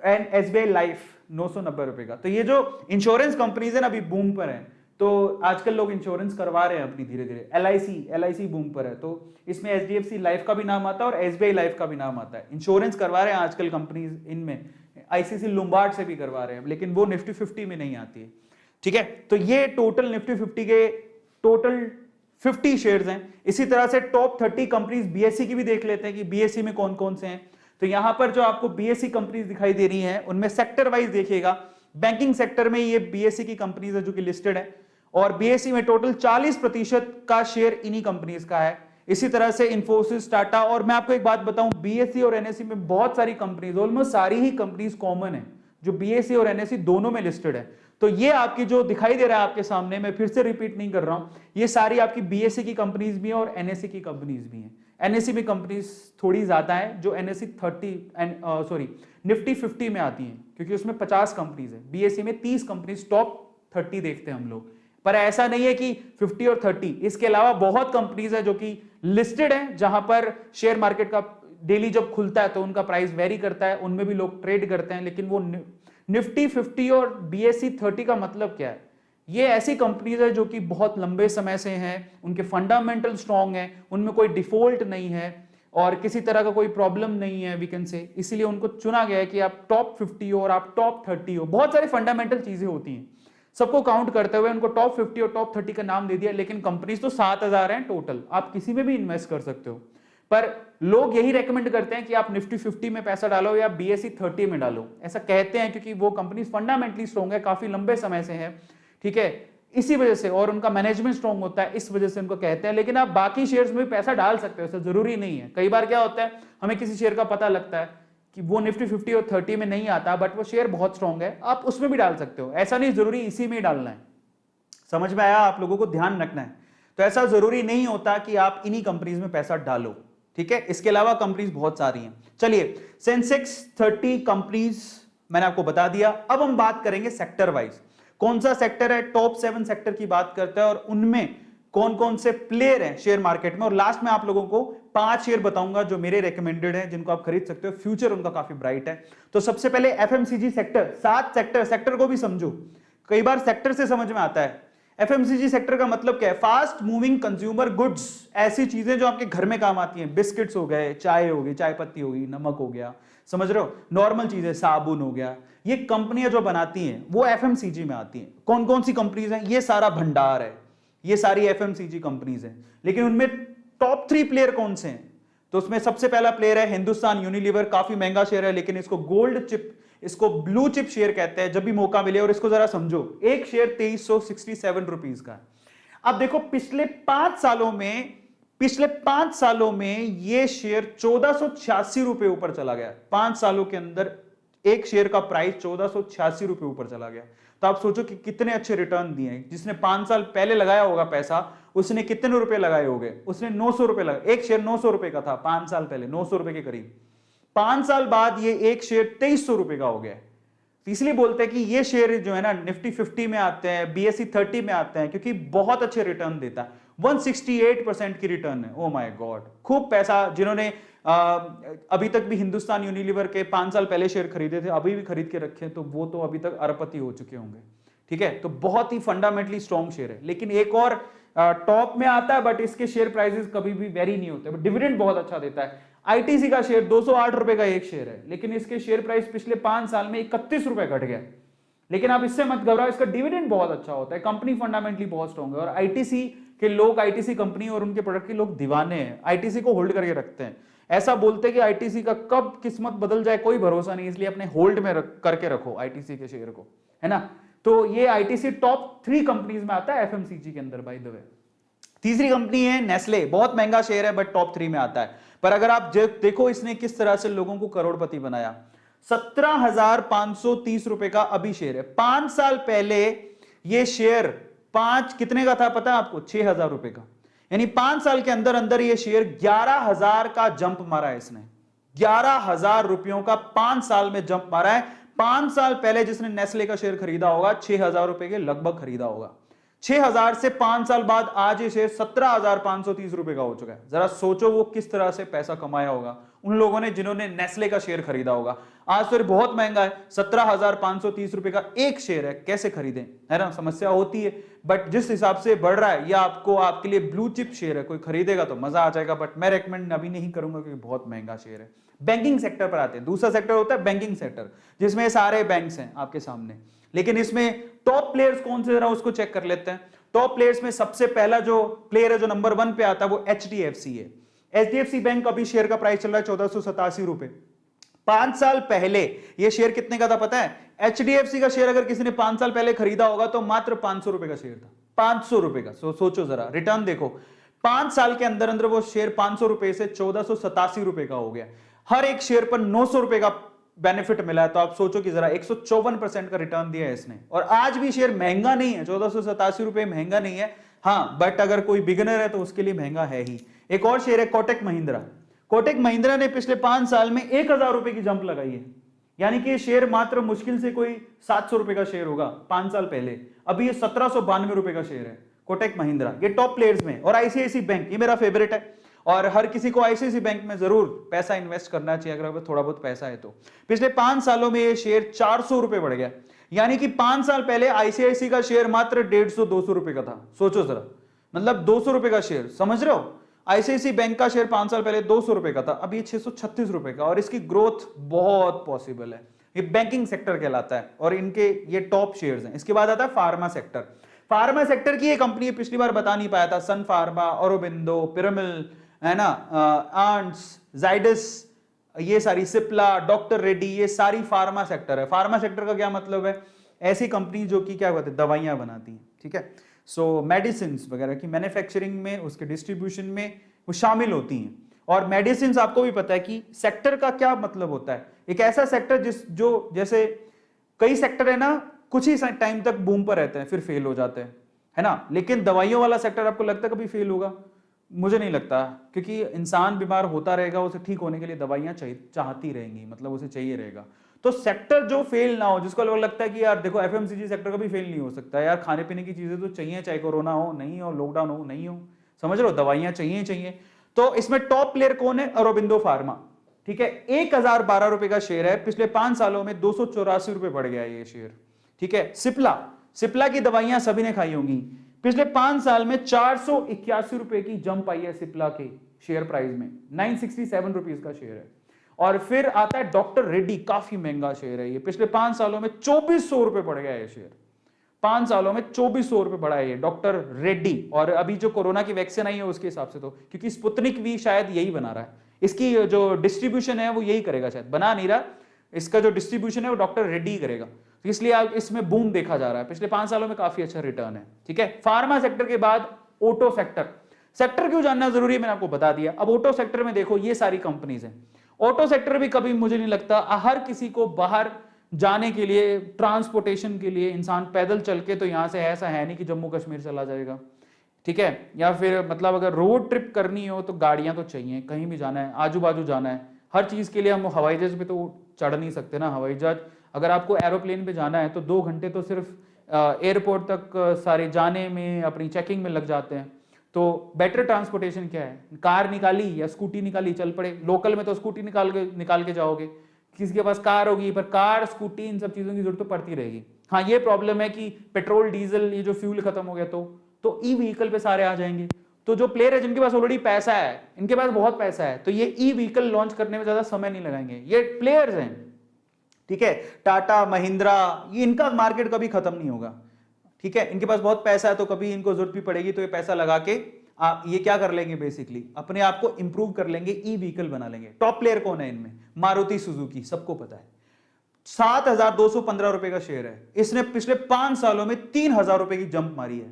एंड एसबीआई लाइफ 990 रुपए का। तो ये जो इंश्योरेंस कंपनीज है ना, अभी बूम पर है, तो आजकल लोग इंश्योरेंस करवा रहे हैं अपनी धीरे धीरे। एलआईसी बूम पर है, तो इसमें एचडीएफसी लाइफ का भी नाम आता है और एसबीआई लाइफ का भी नाम आता है। इंश्योरेंस करवा रहे हैं आजकल कंपनीज, इनमें आईसीसी लुम्बार्ड से भी करवा रहे हैं, लेकिन वो निफ्टी 50 में नहीं आती है, ठीक है। तो ये टोटल निफ्टी 50 के टोटल 50 शेयर्स हैं। इसी तरह से टॉप 30 कंपनीज बीएसई की भी देख लेते हैं कि बीएसई में कौन कौन से हैं। तो यहां पर जो आपको बीएसई कंपनीज दिखाई दे रही हैं, उनमें सेक्टर वाइज देखिएगा। बैंकिंग सेक्टर में ये बीएसई की कंपनीज है जो कि लिस्टेड है, और बीएसई में टोटल 40% का शेयर इन्हीं कंपनीज का है। इसी तरह से इंफोसिस, टाटा, और मैं आपको एक बात बताऊं, बीएसई और एनएसई में बहुत सारी कंपनीज, ऑलमोस्ट सारी ही कंपनीज कॉमन है जो बीएसई और एनएसई दोनों में लिस्टेड है। तो ये आपकी जो दिखाई दे रहा है आपके सामने, मैं फिर से रिपीट नहीं कर रहा हूं, ये सारी आपकी बीएसई की कंपनीज भी हैं और एनएसई की कंपनीज भी हैं। एनएसई में कंपनीज थोड़ी ज्यादा है, जो एनएसई 30 निफ्टी 50 में आती हैं, क्योंकि उसमें 50 कंपनीज है। बीएसई में 30 कंपनीज, टॉप 30 देखते हैं हम लोग। पर ऐसा नहीं है कि 50 और 30, इसके अलावा बहुत कंपनीज है जो कि लिस्टेड है, जहां पर शेयर मार्केट का डेली जब खुलता है तो उनका प्राइस वेरी करता है, उनमें भी लोग ट्रेड करते हैं। लेकिन वो निफ्टी 50 और बीएसई 30 का मतलब क्या है? ये ऐसी कंपनीज है जो कि बहुत लंबे समय से हैं, उनके फंडामेंटल स्ट्रांग हैं, उनमें कोई डिफॉल्ट नहीं है और किसी तरह का कोई प्रॉब्लम नहीं है, वी कैन से। इसलिए उनको चुना गया है कि आप टॉप 50 हो और आप टॉप 30 हो। बहुत सारी फंडामेंटल चीजें होती हैं, सबको काउंट करते हुए उनको टॉप 50 और टॉप 30 का नाम दे दिया। लेकिन कंपनीज तो 7000 हैं टोटल, आप किसी में भी इन्वेस्ट कर सकते हो। पर लोग यही रेकमेंड करते हैं कि आप निफ्टी 50 में पैसा डालो या बीएसई 30 में डालो, ऐसा कहते हैं क्योंकि वो कंपनी फंडामेंटली स्ट्रॉन्ग है, काफी लंबे समय से है, ठीक है, इसी वजह से, और उनका मैनेजमेंट स्ट्रॉन्ग होता है, इस वजह से उनको कहते हैं। लेकिन आप बाकी शेयर्स में भी पैसा डाल सकते हो, ऐसा जरूरी नहीं है। कई बार क्या होता है, हमें किसी शेयर का पता लगता है कि वो निफ्टी 50 और 30 में नहीं आता, बट वो शेयर बहुत स्ट्रॉन्ग है, आप उसमें भी डाल सकते हो। ऐसा नहीं जरूरी इसी में ही डालना है। समझ में आया? आप लोगों को ध्यान रखना है। तो ऐसा जरूरी नहीं होता कि आप इन्हीं कंपनीज में पैसा डालो, ठीक है। इसके अलावा कंपनीज बहुत सारी हैं। चलिए, सेंसेक्स 30 कंपनीज मैंने आपको बता दिया। अब हम बात करेंगे सेक्टर वाइज, कौन सा सेक्टर है, टॉप 7 सेक्टर की बात करता है और उनमें कौन कौन से प्लेयर हैं शेयर मार्केट में। और लास्ट में आप लोगों को 5 शेयर बताऊंगा जो मेरे रेकमेंडेड हैं, जिनको आप खरीद सकते हो, फ्यूचर उनका काफी ब्राइट है। तो सबसे पहले एफएमसीजी सेक्टर, 7 सेक्टर को भी समझो, कई बार सेक्टर से समझ में आता है। एफएमसीजी सेक्टर का मतलब क्या है, फास्ट मूविंग कंज्यूमर गुड्स, ऐसी चीजें जो आपके घर में काम आती हैं, बिस्किट्स हो गए, चाय हो गई, चाय पत्ती हो गई, नमक हो गया, समझ रहे हो, नॉर्मल चीजें, साबुन हो गया, ये कंपनियां जो बनाती हैं वो एफएमसीजी में आती हैं। कौन कौन सी कंपनीज हैं, ये सारा भंडार है, ये सारी एफएमसीजी कंपनीज हैं। लेकिन उनमें टॉप 3 प्लेयर कौन से हैं, तो उसमें सबसे पहला प्लेयर है हिंदुस्तान यूनिलीवर, काफी महंगा शेयर है, लेकिन इसको गोल्ड चिप, इसको ब्लू चिप शेयर कहते हैं जब भी मौका मिले। और इसको जरा समझो, एक शेयर 2367 रुपीज का है। अब देखो पिछले 5 सालों में ये शेयर 1486 रुपए ऊपर चला गया। 5 सालों के अंदर एक शेयर का प्राइस 1486 रुपए ऊपर चला गया। तो आप सोचो कि कितने अच्छे रिटर्न दिए हैं। जिसने 5 साल पहले लगाया होगा पैसा, उसने कितने रुपए लगाए होंगे, उसने 900 रुपए लगाए। एक शेयर 900 रुपए का था 5 साल पहले, 900 रुपए के करीब। 5 साल बाद ये एक शेयर 2300 रुपए का हो गया। तो इसलिए बोलते हैं कि ये शेयर जो है ना निफ्टी 50 में आते हैं, बीएसई 30 में आते हैं, क्योंकि बहुत अच्छे रिटर्न देता है। 168% की रिटर्न है। ओ माय गॉड, खूब पैसा। जिन्होंने अभी तक भी हिंदुस्तान यूनिलीवर के 5 साल पहले शेयर खरीदे थे, अभी भी खरीद के रखे, तो वो तो अभी तक अरबपति हो चुके होंगे। ठीक है, तो बहुत ही फंडामेंटली स्ट्रॉन्ग शेयर है। लेकिन एक और टॉप में आता है, बट इसके शेयर प्राइसेस कभी भी वेरी नहीं होते, बट डिविडेंड बहुत अच्छा देता है। आईटीसी का शेयर 208 रुपए का एक शेयर है, लेकिन इसके शेयर प्राइस पिछले 5 साल में 31 रुपए घट गया। लेकिन आप इससे मत घबराओ, इसका डिविडेंड बहुत अच्छा होता है, कंपनी फंडामेंटली बहुत स्ट्रॉन्ग है। और आईटीसी के लोग, आईटीसी कंपनी और उनके प्रोडक्ट के लोग दीवाने हैं, आईटीसी को होल्ड करके रखते हैं। ऐसा बोलते हैं कि आईटीसी का कब किस्मत बदल जाए कोई भरोसा नहीं, इसलिए अपने होल्ड में करके रखो आईटीसी के शेयर को, है ना। तो ये आईटीसी टॉप 3 कंपनीज में आता है एफएमसीजी के अंदर, बाय द वे। तीसरी कंपनी है नेस्ले, बहुत महंगा शेयर है बट टॉप 3 में आता है। पर अगर आप देखो इसने किस तरह से लोगों को करोड़पति बनाया। 17,530 रुपए का अभी शेयर है। 5 साल पहले ये शेयर कितने का था पता है आपको? 6,000 रुपए का। यानी 5 साल के अंदर अंदर ये शेयर 11,000 का जंप मारा है इसने। 11,000 रुपयों का 5 साल में जंप मारा है। 5 साल पहले जिसने नेस्ले का शेयर खरीदा होगा 6,000 रुपए के लगभग खरीदा होगा। 6,000 से 5 साल बाद आज ये शेयर 17,530 रुपए का हो चुका है। जरा सोचो वो किस तरह से पैसा कमाया होगा उन लोगों ने जिन्होंने नेस्ले का शेयर खरीदा होगा। आज तो बहुत महंगा है, 17,530 रुपए का एक शेयर है, कैसे खरीदें, है ना, समस्या होती है। बट जिस हिसाब से बढ़ रहा है, या आपके लिए ब्लू चिप शेयर है, कोई खरीदेगा तो मजा आ जाएगा, बट मैं रेकमेंड अभी नहीं करूंगा क्योंकि बहुत महंगा शेयर है। बैंकिंग सेक्टर पर आते हैं। दूसरा सेक्टर होता है बैंकिंग सेक्टर, जिसमें सारे बैंक्स हैं आपके सामने। लेकिन इसमें टॉप प्लेयर्स कौन से, जरा उसको चेक कर लेते हैं। टॉप प्लेयर्स में सबसे पहला जो प्लेयर है, जो नंबर 1 पे आता है, वो एचडीएफसी है। एचडीएफसी बैंक अभी शेयर का प्राइस चल रहा है 1487 रुपए। 5 साल पहले ये शेयर कितने का था पता है? एचडीएफसी का शेयर अगर किसी ने 5 साल पहले खरीदा होगा तो मात्र 500 रुपए का शेयर था। 500 रुपए का। सोचो जरा, रिटर्न देखो। 5 साल के अंदर अंदर वो शेयर 500 रुपए से 1487 रुपए का हो गया। हर एक शेयर पर 900 रुपए का बेनिफिट मिला है। तो आप सोचो कि जरा 154% का रिटर्न दिया है इसने। और आज भी शेयर महंगा नहीं है, 1487 रुपए महंगा नहीं है, हाँ, बट अगर कोई बिगिनर है तो उसके लिए महंगा है ही। एक और शेयर है कोटक महिंद्रा। कोटक महिंद्रा ने पिछले 5 साल में 1,000 रुपए की जंप लगाई है। यानी कि शेयर मात्र मुश्किल से कोई 700 रुपए का शेयर होगा 5 साल पहले, अभी ये 1792 रुपए का शेयर है कोटक महिंद्रा। ये टॉप प्लेयर्स में। और आईसीआईसीआई बैंक, ये मेरा फेवरेट है और हर किसी को आईसीआईसीआई बैंक में जरूर पैसा इन्वेस्ट करना चाहिए अगर थोड़ा बहुत पैसा है तो। पिछले 5 सालों में ये शेयर 400 रुपए बढ़ गया। यानी कि 5 साल पहले आईसीआईसीआई का शेयर मात्र 150-200 रुपए का था। सोचो जरा, मतलब 200 रुपए का शेयर, समझ रहे हो। आईसीआईसीआई बैंक का शेयर 5 साल पहले 200 रुपए का था, अब ये 636 रुपए का। और इसकी ग्रोथ बहुत पॉसिबल है। ये बैंकिंग सेक्टर कहलाता है और इनके ये टॉप शेयर्स हैं। इसके बाद आता है फार्मा सेक्टर। फार्मा सेक्टर की ये कंपनी पिछली बार बता नहीं पाया था, सन फार्मा, औरोबिंदो, पिरामिल, है ना, आंट्स, जाइडस, ये सारी, सिप्ला, डॉक्टर रेड्डी, ये सारी फार्मा सेक्टर है। फार्मा सेक्टर का क्या मतलब है? ऐसी कंपनी जो कि क्या कहते हैं, दवाइयां बनाती हैं, ठीक है। सो मेडिसिन वगैरह की मैन्युफैक्चरिंग में, उसके डिस्ट्रीब्यूशन में वो शामिल होती हैं। और मेडिसिन आपको भी पता है कि सेक्टर का क्या मतलब होता है। एक ऐसा सेक्टर जैसे कई सेक्टर है ना, कुछ ही टाइम तक बूम पर रहते हैं फिर फेल हो जाते हैं, है ना। लेकिन दवाइयों वाला सेक्टर आपको लगता है कभी फेल होगा? मुझे नहीं लगता, क्योंकि इंसान बीमार होता रहेगा, उसे ठीक होने के लिए दवाइयां चाहती रहेंगी, मतलब उसे चाहिए रहेगा। तो सेक्टर जो फेल ना हो, जिसको लगता है कि यार देखो एफएमसीजी सेक्टर कभी फेल नहीं हो सकता यार, खाने पीने की चीजें तो चाहिए, चाहे कोरोना हो नहीं हो, लॉकडाउन हो नहीं हो, समझ रहे हो, दवाइयां चाहिए चाहिए। तो इसमें टॉप प्लेयर कौन है? अरोबिंदो फार्मा, ठीक है, 1012 रुपए का शेयर है, पिछले 5 सालों में 284 रुपए बढ़ गया ये शेयर, ठीक है। सिप्ला, सिप्ला की दवाइयां सभी ने खाई होंगी, पिछले 5 साल में 481 रुपए की जंप आई है सिप्ला के शेयर प्राइस में, 967 रुपीज का शेयर है। और फिर आता है डॉक्टर रेड्डी, काफी महंगा शेयर है ये, पिछले 5 सालों में 2400 रुपए बढ़ गया है शेयर, 5 सालों में 2400 रुपए बढ़ा है ये डॉक्टर रेड्डी। और अभी जो कोरोना की वैक्सीन आई है उसके हिसाब से तो, क्योंकि स्पुतनिक भी शायद यही बना रहा है, इसकी जो डिस्ट्रीब्यूशन है वो यही करेगा, शायद बना नहीं रहा, इसका जो डिस्ट्रीब्यूशन है वो डॉक्टर रेड्डी करेगा, तो इसलिए आप इसमें बूम देखा जा रहा है, पिछले 5 सालों में काफी अच्छा रिटर्न है, ठीक है। फार्मा सेक्टर के बाद ऑटो सेक्टर, सेक्टर क्यों जानना जरूरी है मैंने आपको बता दिया। अब ऑटो सेक्टर में देखो ये सारी कंपनीज हैं, ऑटो सेक्टर भी कभी मुझे नहीं लगता हर किसी को बाहर जाने के लिए, ट्रांसपोर्टेशन के लिए इंसान पैदल चल के तो यहां से ऐसा है नहीं कि जम्मू कश्मीर चला जाएगा, ठीक है, या फिर मतलब अगर रोड ट्रिप करनी हो तो गाड़ियां तो चाहिए, कहीं भी जाना है, आजू बाजू जाना है, हर चीज के लिए हम हवाई जहाज पे तो चढ़ नहीं सकते ना, हवाई जहाज अगर आपको एरोप्लेन पे जाना है तो 2 घंटे तो सिर्फ एयरपोर्ट तक सारे जाने में, अपनी चेकिंग में लग जाते हैं। तो बेटर ट्रांसपोर्टेशन क्या है? कार निकाली या स्कूटी निकाली, चल पड़े, लोकल में तो स्कूटी निकाल के जाओगे, किसी के पास कार होगी, पर कार स्कूटी इन सब चीजों की जरूरत तो पड़ती रहेगी। हाँ ये प्रॉब्लम है कि पेट्रोल डीजल ये जो फ्यूल खत्म हो गया तो ई व्हीकल पे सारे आ जाएंगे। तो जो प्लेयर है जिनके पास ऑलरेडी पैसा है, इनके पास बहुत पैसा है, तो ये ई व्हीकल लॉन्च करने में ज्यादा समय नहीं लगाएंगे, ये प्लेयर्स हैं, ठीक है। टाटा महिंद्रा, ये इनका मार्केट कभी खत्म नहीं होगा, ठीक है, इनके पास बहुत पैसा है, तो कभी इनको जरूरत भी पड़ेगी तो ये पैसा लगा के आप ये क्या कर लेंगे, बेसिकली अपने आप को इंप्रूव कर लेंगे, ई व्हीकल बना लेंगे। टॉप प्लेयर कौन है इनमें? मारुति सुजुकी, सबको पता है, 7215 रुपए का शेयर है, इसने पिछले 5 सालों में 3000 रुपए की जंप मारी है।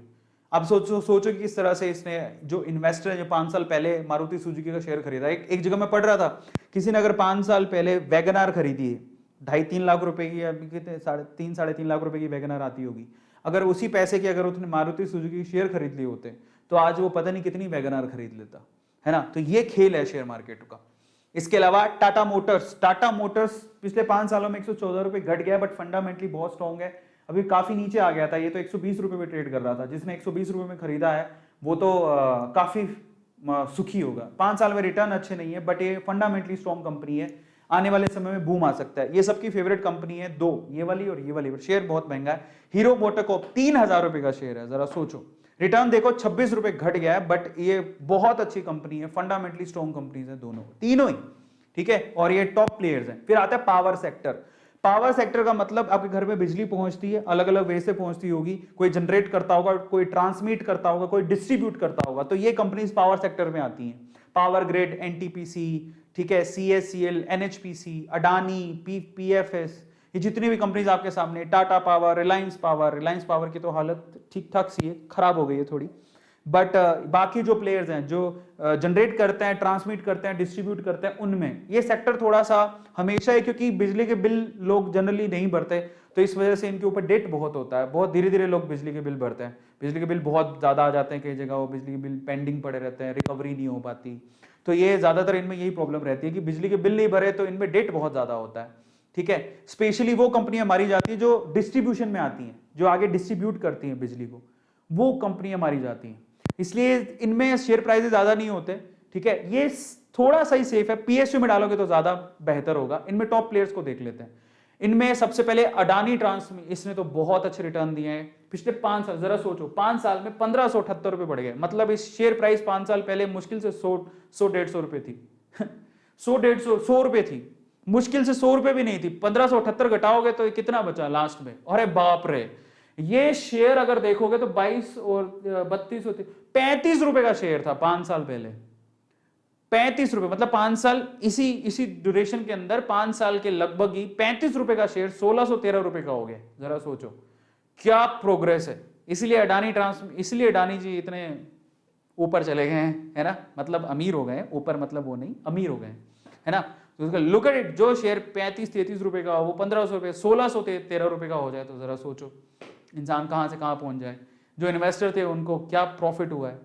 अब सोचो कि किस तरह से इसने, जो इन्वेस्टर है जो 5 साल पहले मारुति सुजुकी का शेयर खरीदा, एक जगह मैं पढ़ रहा था, किसी ने अगर 5 साल पहले वैगनार खरीदी है 2.5-3 लाख रुपए की, अभी कितने 3-3.5 लाख रुपए की वैगनार आती होगी, अगर उसी पैसे की अगर उसने मारुति सुजुकी शेयर खरीद लिए होते तो आज वो पता नहीं कितनी वैगनार खरीद लेता, है ना। तो ये खेल है शेयर मार्केट का। इसके अलावा टाटा मोटर्स, टाटा मोटर्स पिछले 5 सालों में 114 रुपए घट गया, बट फंडामेंटली बहुत स्ट्रॉन्ग है, अभी काफी नीचे आ गया था, ये तो 120 रुपए में ट्रेड कर रहा था, जिसने 120 रुपए में खरीदा है वो तो काफी सुखी होगा। 5 साल में रिटर्न अच्छे नहीं है, बट ये फंडामेंटली स्ट्रॉन्ग कंपनी है, आने वाले समय में बूम आ सकता है। ये सबकी फेवरेट कंपनी है, 2 ये वाली और ये वाली, शेयर बहुत महंगा है। हीरो मोटोकॉर्प 3000 रुपए का शेयर है, जरा सोचो, रिटर्न देखो 26 रुपए घट गया है, बट ये बहुत अच्छी कंपनी है, फंडामेंटली स्ट्रॉन्ग कंपनीज है दोनों, तीनों ही, ठीक है, और ये टॉप प्लेयर्स हैं। फिर आता है पावर सेक्टर। पावर सेक्टर का मतलब आपके घर में बिजली पहुंचती है, अलग अलग वे से पहुंचती होगी, कोई जनरेट करता होगा, कोई ट्रांसमिट करता होगा, कोई डिस्ट्रीब्यूट करता होगा, तो ये कंपनीज पावर सेक्टर में आती हैं। पावर ग्रिड, एनटीपीसी, ठीक है, सीएससीएल, एनएचपीसी, अडानी, पीएफएस, ये जितनी भी कंपनीज आपके सामने, टाटा पावर, रिलायंस पावर की तो हालत ठीक ठाक सी है, खराब हो गई है थोड़ी, बट बाकी जो प्लेयर्स हैं जो जनरेट करते हैं, ट्रांसमिट करते हैं, डिस्ट्रीब्यूट करते हैं, उनमें ये सेक्टर थोड़ा सा हमेशा है, क्योंकि बिजली के बिल लोग जनरली नहीं भरते, तो इस वजह से इनके ऊपर डेट बहुत होता है, बहुत धीरे धीरे लोग बिजली के बिल भरते हैं, बिजली के बिल बहुत ज्यादा आ जाते हैं, कई जगह वो बिजली के बिल पेंडिंग पड़े रहते हैं, रिकवरी नहीं हो पाती, तो ये ज्यादातर इनमें यही प्रॉब्लम रहती है कि बिजली के बिल नहीं भरे तो इनमें डेट बहुत ज्यादा होता है, ठीक है। स्पेशली वो कंपनियां मारी जाती है जो डिस्ट्रीब्यूशन में आती हैं, जो आगे डिस्ट्रीब्यूट करती हैं बिजली को, वो कंपनियां मारी जाती हैं, इसलिए इनमें शेयर प्राइसेस ज्यादा नहीं होते, ठीक है, ये थोड़ा सा ही सेफ है। पीएसयू में डालोगे तो ज्यादा बेहतर होगा। इनमें टॉप प्लेयर्स को देख लेते हैं। इनमें सबसे पहले अडानी ट्रांसमिशन, इसने तो बहुत अच्छे रिटर्न दिए हैं पिछले 5 साल, जरा सोचो 5 साल में 1578 रुपए बढ़ गए, मतलब इस शेयर प्राइस 5 साल पहले मुश्किल से 100-150 रुपए थी 100-150 रुपए थी, मुश्किल से 100 रुपए भी नहीं थी, 1578 घटाओगे तो कितना बचा लास्ट में, अरे बाप रे, ये शेयर अगर देखोगे तो 22 और 32 होते, 35 रुपए का शेयर था 5 साल पहले, 35 रुपए, मतलब 5 साल इसी ड्यूरेशन के अंदर 5 साल के लगभग ही 35 रुपए का शेयर 1613 रुपए का हो गया, जरा सोचो क्या प्रोग्रेस है। इसलिए अडानी जी इतने ऊपर चले गए हैं, है ना, मतलब अमीर हो गए, ऊपर मतलब वो नहीं, अमीर हो गए, है ना। तो लुक एट इट, जो शेयर 35-33 रुपए का हो वो 1500 रुपए 1613 रुपए का हो जाए, तो जरा सोचो इंसान कहां से कहां पहुंच जाए। जो इन्वेस्टर थे उनको क्या प्रॉफिट हुआ है।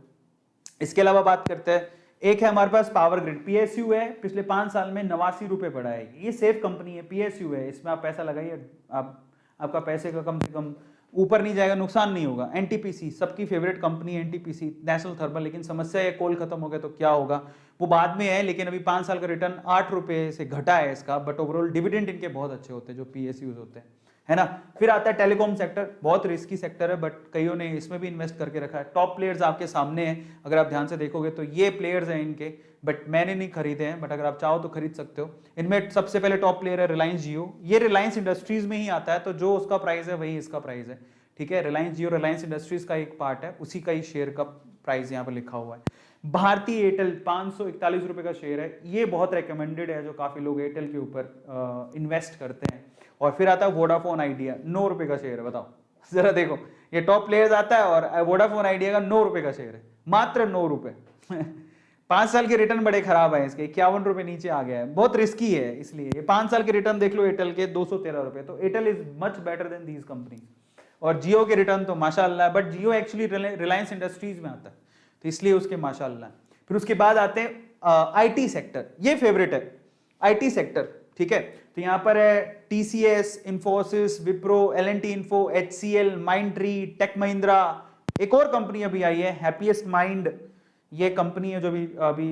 इसके अलावा बात करते हैं एक है हमारे पास पावर ग्रिड, पीएसयू है, पिछले 5 साल में 89 रुपए बढ़ा है। ये सेफ कंपनी है, पीएसयू है, इसमें आप पैसा लगाइए, आपका पैसे का कम से कम ऊपर नहीं जाएगा, नुकसान नहीं होगा। एनटीपीसी सबकी फेवरेट कंपनी है, एनटीपीसी नेशनल थर्मल, लेकिन समस्या है कोल खत्म हो गया तो क्या होगा वो बाद में है, लेकिन अभी 5 साल का रिटर्न 8 रुपए से घटा है इसका, बट ओवरऑल डिविडेंड इनके बहुत अच्छे होते हैं जो पीएसयूज होते हैं, है ना। फिर आता है टेलीकॉम सेक्टर, बहुत रिस्की सेक्टर है, बट कईयों ने इसमें भी इन्वेस्ट करके रखा है। टॉप प्लेयर्स आपके सामने हैं, अगर आप ध्यान से देखोगे तो ये प्लेयर्स हैं इनके, बट मैंने नहीं खरीदे हैं, बट अगर आप चाहो तो खरीद सकते हो। इनमें सबसे पहले टॉप प्लेयर है रिलायंस जियो, ये रिलायंस इंडस्ट्रीज में ही आता है, तो जो उसका प्राइस है वही इसका प्राइस है, ठीक है। रिलायंस जियो रिलायंस इंडस्ट्रीज का एक पार्ट है, उसी का ही शेयर का प्राइस यहाँ पर लिखा हुआ है। भारतीय एयरटेल 541 रुपए का शेयर है, ये बहुत रिकमेंडेड है, जो काफी लोग एयरटेल के ऊपर इन्वेस्ट करते हैं। और फिर आता है वोडाफोन आइडिया, 9 रुपए का शेयर है, बताओ जरा देखो, ये टॉप प्लेयर्स आता है और वोडाफोन आइडिया का 9 रुपए का शेयर है, मात्र 9 रुपए 5 साल के रिटर्न बड़े खराब है इसके, 51 रुपए नीचे आ गया है, बहुत रिस्की है, इसलिए ये 5 साल के रिटर्न देख लो एयरटेल के 213 रुपए, तो Airtel is much better than these company. और जियो के रिटर्न तो माशाअल्लाह, but Jio actually Reliance industries में आता है, तो इसलिए उसके माशाअल्लाह। फिर उसके बाद आते हैं आईटी सेक्टर, ये फेवरेट है आईटी सेक्टर, ठीक है। तो यहां पर है टीसीएस, इंफोसिस, विप्रो, एल&टी इन्फो, एचसीएल, माइंडट्री, टेक महिंद्रा, एक और कंपनी अभी आई है हैप्पीएस्ट माइंड, ये कंपनी है जो अभी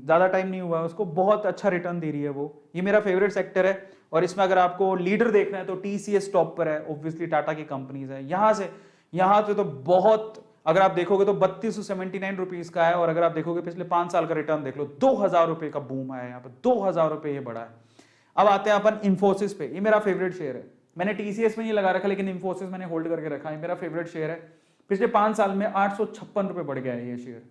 ज्यादा टाइम नहीं हुआ उसको, बहुत अच्छा रिटर्न दे रही है वो, ये मेरा फेवरेट सेक्टर है। और इसमें अगर आपको लीडर देखना है तो टीसीएस टॉप पर है, ऑब्वियसली टाटा की कंपनीज है। यहां से तो बहुत, अगर आप देखोगे तो 3279 रुपीज का है, और अगर आप देखोगे पिछले 5 साल का रिटर्न देख लो, 2000 रुपए का बूम आया यहाँ पर, 2000 रुपए ये बढ़ा है। अब आते हैं अपन इंफोसिस पे, ये मेरा फेवरेट शेयर है, मैंने टीसीएस में नहीं लगा रखा, लेकिन इंफोसिस मैंने होल्ड करके रखा है, मेरा फेवरेट शेयर है। पिछले 5 साल में 856 रुपए बढ़ गया है ये शेयर,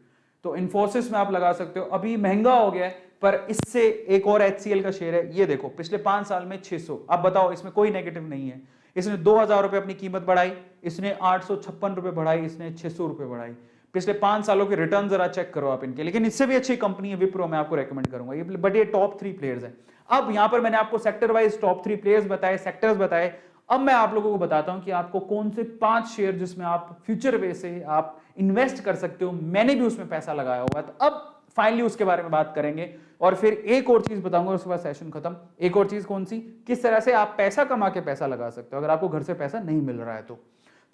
तो इंफोसिस में आप लगा सकते हो। अभी महंगा हो गया है, पर इससे एक और एचसीएल का शेयर है, ये देखो पिछले 5 साल में 600, अब बताओ इसमें कोई नेगेटिव नहीं है। इसने 2000 रुपए अपनी कीमत बढ़ाई, इसने 856 रुपए बढ़ाई, इसने 600 रुपए बढ़ाई। पिछले 5 सालों के रिटर्न जरा चेक करो आप इनके, लेकिन इससे भी अच्छी कंपनी है विप्रो, मैं आपको रेकमेंड करूंगा ये, बट ये टॉप 3 प्लेयर्स है। अब यहां पर मैंने आपको सेक्टर वाइज टॉप 3 प्लेयर्स बताए, सेक्टर्स बताए। अब मैं आप लोगों को बताता हूं कि आपको कौन से 5 शेयर जिसमें आप फ्यूचर वे से आप इन्वेस्ट कर सकते हो, मैंने भी उसमें पैसा लगाया हुआ है। तो अब फाइनली उसके बारे में बात करेंगे, और फिर एक और चीज बताऊंगा, उसके बाद सेशन खत्म। एक और चीज कौन सी, किस तरह से आप पैसा कमा के पैसा लगा सकते हो अगर आपको घर से पैसा नहीं मिल रहा है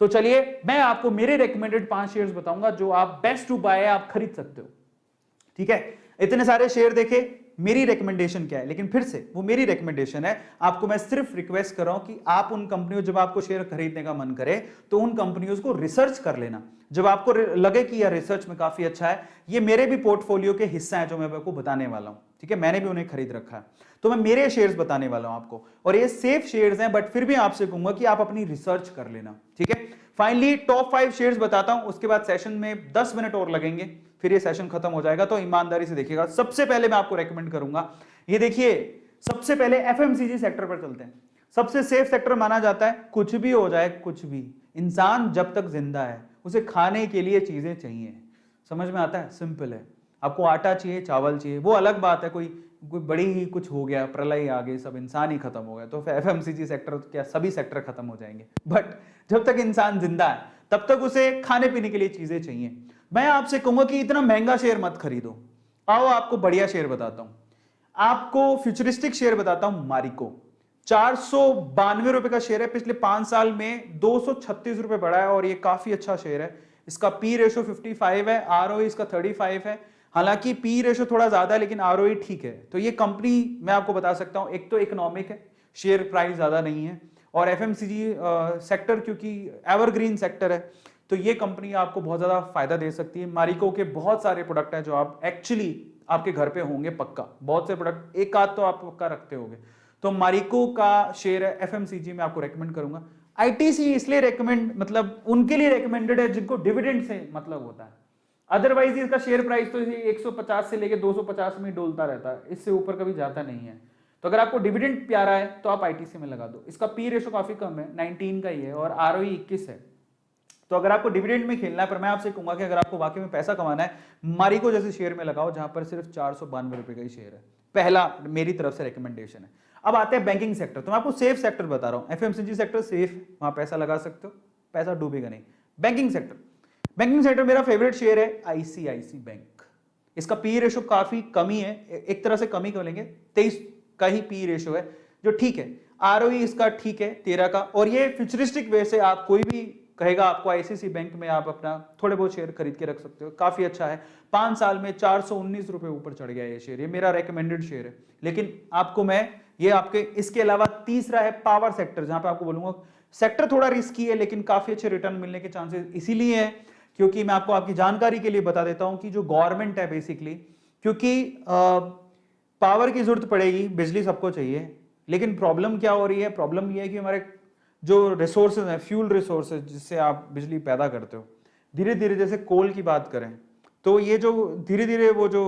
तो चलिए मैं आपको मेरे रेकमेंडेड 5 शेयर्स बताऊंगा जो आप बेस्ट टू बाय आप खरीद सकते हो, ठीक है। इतने सारे शेयर देखे, मेरी रिकमेंडेशन क्या है, लेकिन फिर से वो मेरी रिकमेंडेशन है, आपको मैं सिर्फ रिक्वेस्ट कर रहा हूं कि आप उन कंपनियों, जब आपको शेयर खरीदने का मन करे तो उन कंपनियों को रिसर्च कर लेना, जब आपको लगे कि यह रिसर्च में काफी अच्छा है। ये मेरे भी पोर्टफोलियो के हिस्सा है जो मैं आपको बताने वाला हूं, ठीक है, मैंने भी उन्हें खरीद रखा है, तो मैं मेरे शेयर्स बताने वाला हूं आपको, और ये सेफ शेयर्स हैं, बट फिर भी आपसे कहूंगा कि आप अपनी रिसर्च कर लेना, ठीक है। फाइनली टॉप 5 शेयर्स बताता हूं, उसके बाद सेशन में 10 मिनट और लगेंगे, फिर ये सेशन खत्म हो जाएगा, तो ईमानदारी से देखिएगा। सबसे पहले मैं आपको रेकमेंड करूंगा, ये देखिए, सबसे पहले एफएमसीजी सेक्टर पर चलते हैं। सबसे सेफ सेक्टर माना जाता है, कुछ भी हो जाए, कुछ भी, इंसान जब तक जिंदा है उसे खाने के लिए चीजें चाहिए, समझ में आता है, सिंपल है। आपको आटा चाहिए, चावल चाहिए, वो अलग बात है, कोई बड़ी ही कुछ हो गया, प्रलय आ गई, सब इंसान ही खत्म हो गया, तो एफएमसीजी सेक्टर तो क्या सभी सेक्टर खत्म हो जाएंगे, बट जब तक इंसान जिंदा है तब तक उसे खाने पीने के लिए चीजें चाहिए। मैं आपसे कहूंगा कि इतना महंगा शेयर मत खरीदो, आओ आपको बढ़िया शेयर बताता हूं, आपको फ्यूचरिस्टिक शेयर बताता हूं। मारिको 492 रुपए का शेयर है, पिछले 5 साल में 236 रुपए बढ़ा है, और ये काफी अच्छा शेयर है। इसका पी रेशो 55 है, आरओई इसका 35 है, हालांकि पी रेशो थोड़ा ज्यादा है लेकिन आरओई ठीक है। तो ये कंपनी मैं आपको बता सकता हूं, एक तो इकोनॉमिक है, शेयर प्राइस ज्यादा नहीं है, और एफएमसीजी सेक्टर क्योंकि एवरग्रीन सेक्टर है, तो ये कंपनी आपको बहुत ज्यादा फायदा दे सकती है। मारिको के बहुत सारे प्रोडक्ट हैं जो आप एक्चुअली आपके घर पे होंगे पक्का, बहुत से प्रोडक्ट, एक आध तो आप पक्का रखते होंगे, तो मारिको का शेयर है, एफएमसीजी में आपको रेकमेंड करूंगा। आईटीसी इसलिए रेकमेंड, मतलब उनके लिए रेकमेंडेड है जिनको डिविडेंड से मतलब होता है, अदरवाइज इसका शेयर प्राइस तो 150 से लेके 250 में डोलता रहता है, इससे ऊपर कभी जाता नहीं है। तो अगर आपको डिविडेंड प्यारा है तो आप आईटीसी में लगा दो। इसका पी रेशो काफी कम है, 19 का ही है, और आरओई 21 है। तो अगर आपको डिविडेंड में खेलना है, पर मैं आपसे कहूंगा कि अगर आपको वाकई में पैसा कमाना है, मारिको जैसे शेयर में लगाओ जहां पर सिर्फ 492 रुपए का ही शेयर है। पहला मेरी तरफ से रिकमेंडेशन है। अब आते हैं बैंकिंग सेक्टर, तो मैं आपको सेफ सेक्टर बता रहा हूं, एफएमसीजी सेक्टर सेफ, वहां पैसा लगा सकते हो, पैसा डूबेगा नहीं। बैंकिंग सेक्टर मेरा फेवरेट शेयर है आईसीआईसी बैंक। इसका पी रेशो काफी कमी है, एक तरह से कमी बोलेंगे, 23 का ही पी रेशो है जो ठीक है। आरओई इसका ठीक है 13 का, और ये फ्यूचरिस्टिक वे से आप कोई भी कहेगा आपको आईसीसी बैंक में आप अपना थोड़े बहुत शेयर खरीद के रख सकते हो, काफी अच्छा है। 5 साल में 419 रुपए ऊपर चढ़ गया ये शेयर, ये मेरा रेकमेंडेड शेयर है। लेकिन आपको मैं ये आपके इसके अलावा तीसरा है पावर सेक्टर, जहां पे आपको बोलूंगा सेक्टर थोड़ा रिस्की है लेकिन काफी अच्छे रिटर्न मिलने के चांसेस इसीलिए है क्योंकि मैं आपको आपकी जानकारी के लिए बता देता हूं कि जो गवर्नमेंट है बेसिकली, क्योंकि पावर की जरूरत पड़ेगी, बिजली सबको चाहिए, लेकिन प्रॉब्लम क्या हो रही है, प्रॉब्लम ये है कि हमारे जो रिसोर्सेज हैं, फ्यूल रिसोर्सेज जिससे आप बिजली पैदा करते हो, धीरे धीरे जैसे कोल की बात करें तो ये जो धीरे धीरे वो जो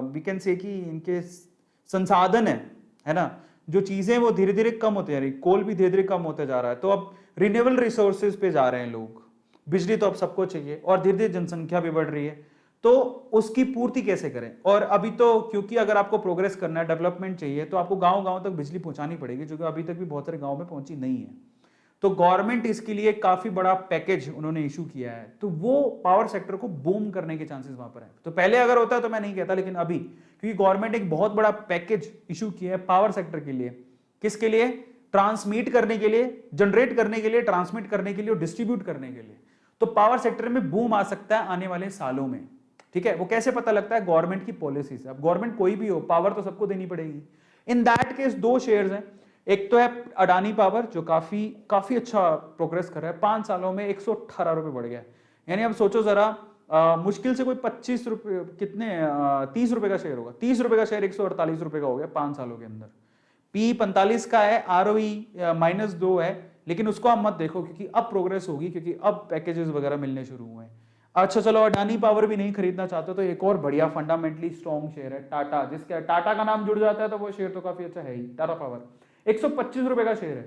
वी कैन से कि इनके संसाधन है ना, जो चीजें वो धीरे धीरे कम होते जा रही, कोल भी धीरे धीरे कम होते जा रहा है, तो अब रिन्यूएबल रिसोर्सेज पे जा रहे हैं लोग, बिजली तो अब सबको चाहिए और धीरे धीरे जनसंख्या भी बढ़ रही है, तो उसकी पूर्ति कैसे करें। और अभी तो क्योंकि अगर आपको प्रोग्रेस करना है, डेवलपमेंट चाहिए, तो आपको गांव गांव तक बिजली पहुंचानी पड़ेगी, जो कि अभी तक भी बहुत सारे गांव में पहुंची नहीं है। तो गवर्नमेंट इसके लिए काफी बड़ा पैकेज उन्होंने इशू किया है, तो वो पावर सेक्टर को बूम करने के चांसेस वहां पर है। तो पहले अगर होता तो मैं नहीं कहता, लेकिन अभी क्योंकि गवर्नमेंट एक बहुत बड़ा पैकेज इशू किया है पावर सेक्टर के लिए, किसके लिए, ट्रांसमिट करने के लिए, जनरेट करने के लिए, ट्रांसमिट करने के लिए और डिस्ट्रीब्यूट करने के लिए। तो पावर सेक्टर में बूम आ सकता है आने वाले सालों में, ठीक है। वो कैसे पता लगता है, गवर्नमेंट की पॉलिसी से। अब गवर्नमेंट कोई भी हो, पावर तो सबको देनी पड़ेगी। इन दैट केस दो शेयर्स हैं, एक तो है अडानी पावर जो काफी अच्छा प्रोग्रेस कर रहा है, 5 सालों में 118 रुपए बढ़ गया। यानी अब सोचो जरा, मुश्किल से कोई 25 रुपए कितने 30 रुपए का शेयर होगा, 30 रुपए का शेयर 148 रुपए का हो गया 5 सालों के अंदर। पी 45 का है, आरओई -2 है, लेकिन उसको आप मत देखो क्योंकि अब प्रोग्रेस होगी, क्योंकि अब पैकेजेस वगैरह मिलने शुरू हुए हैं। अच्छा चलो, अडानी पावर भी नहीं खरीदना चाहते तो एक और बढ़िया फंडामेंटली स्ट्रॉन्ग शेयर है टाटा, जिसका टाटा का नाम जुड़ जाता है तो वो शेयर तो काफी अच्छा है ही। टाटा पावर 125 रुपए का शेयर है,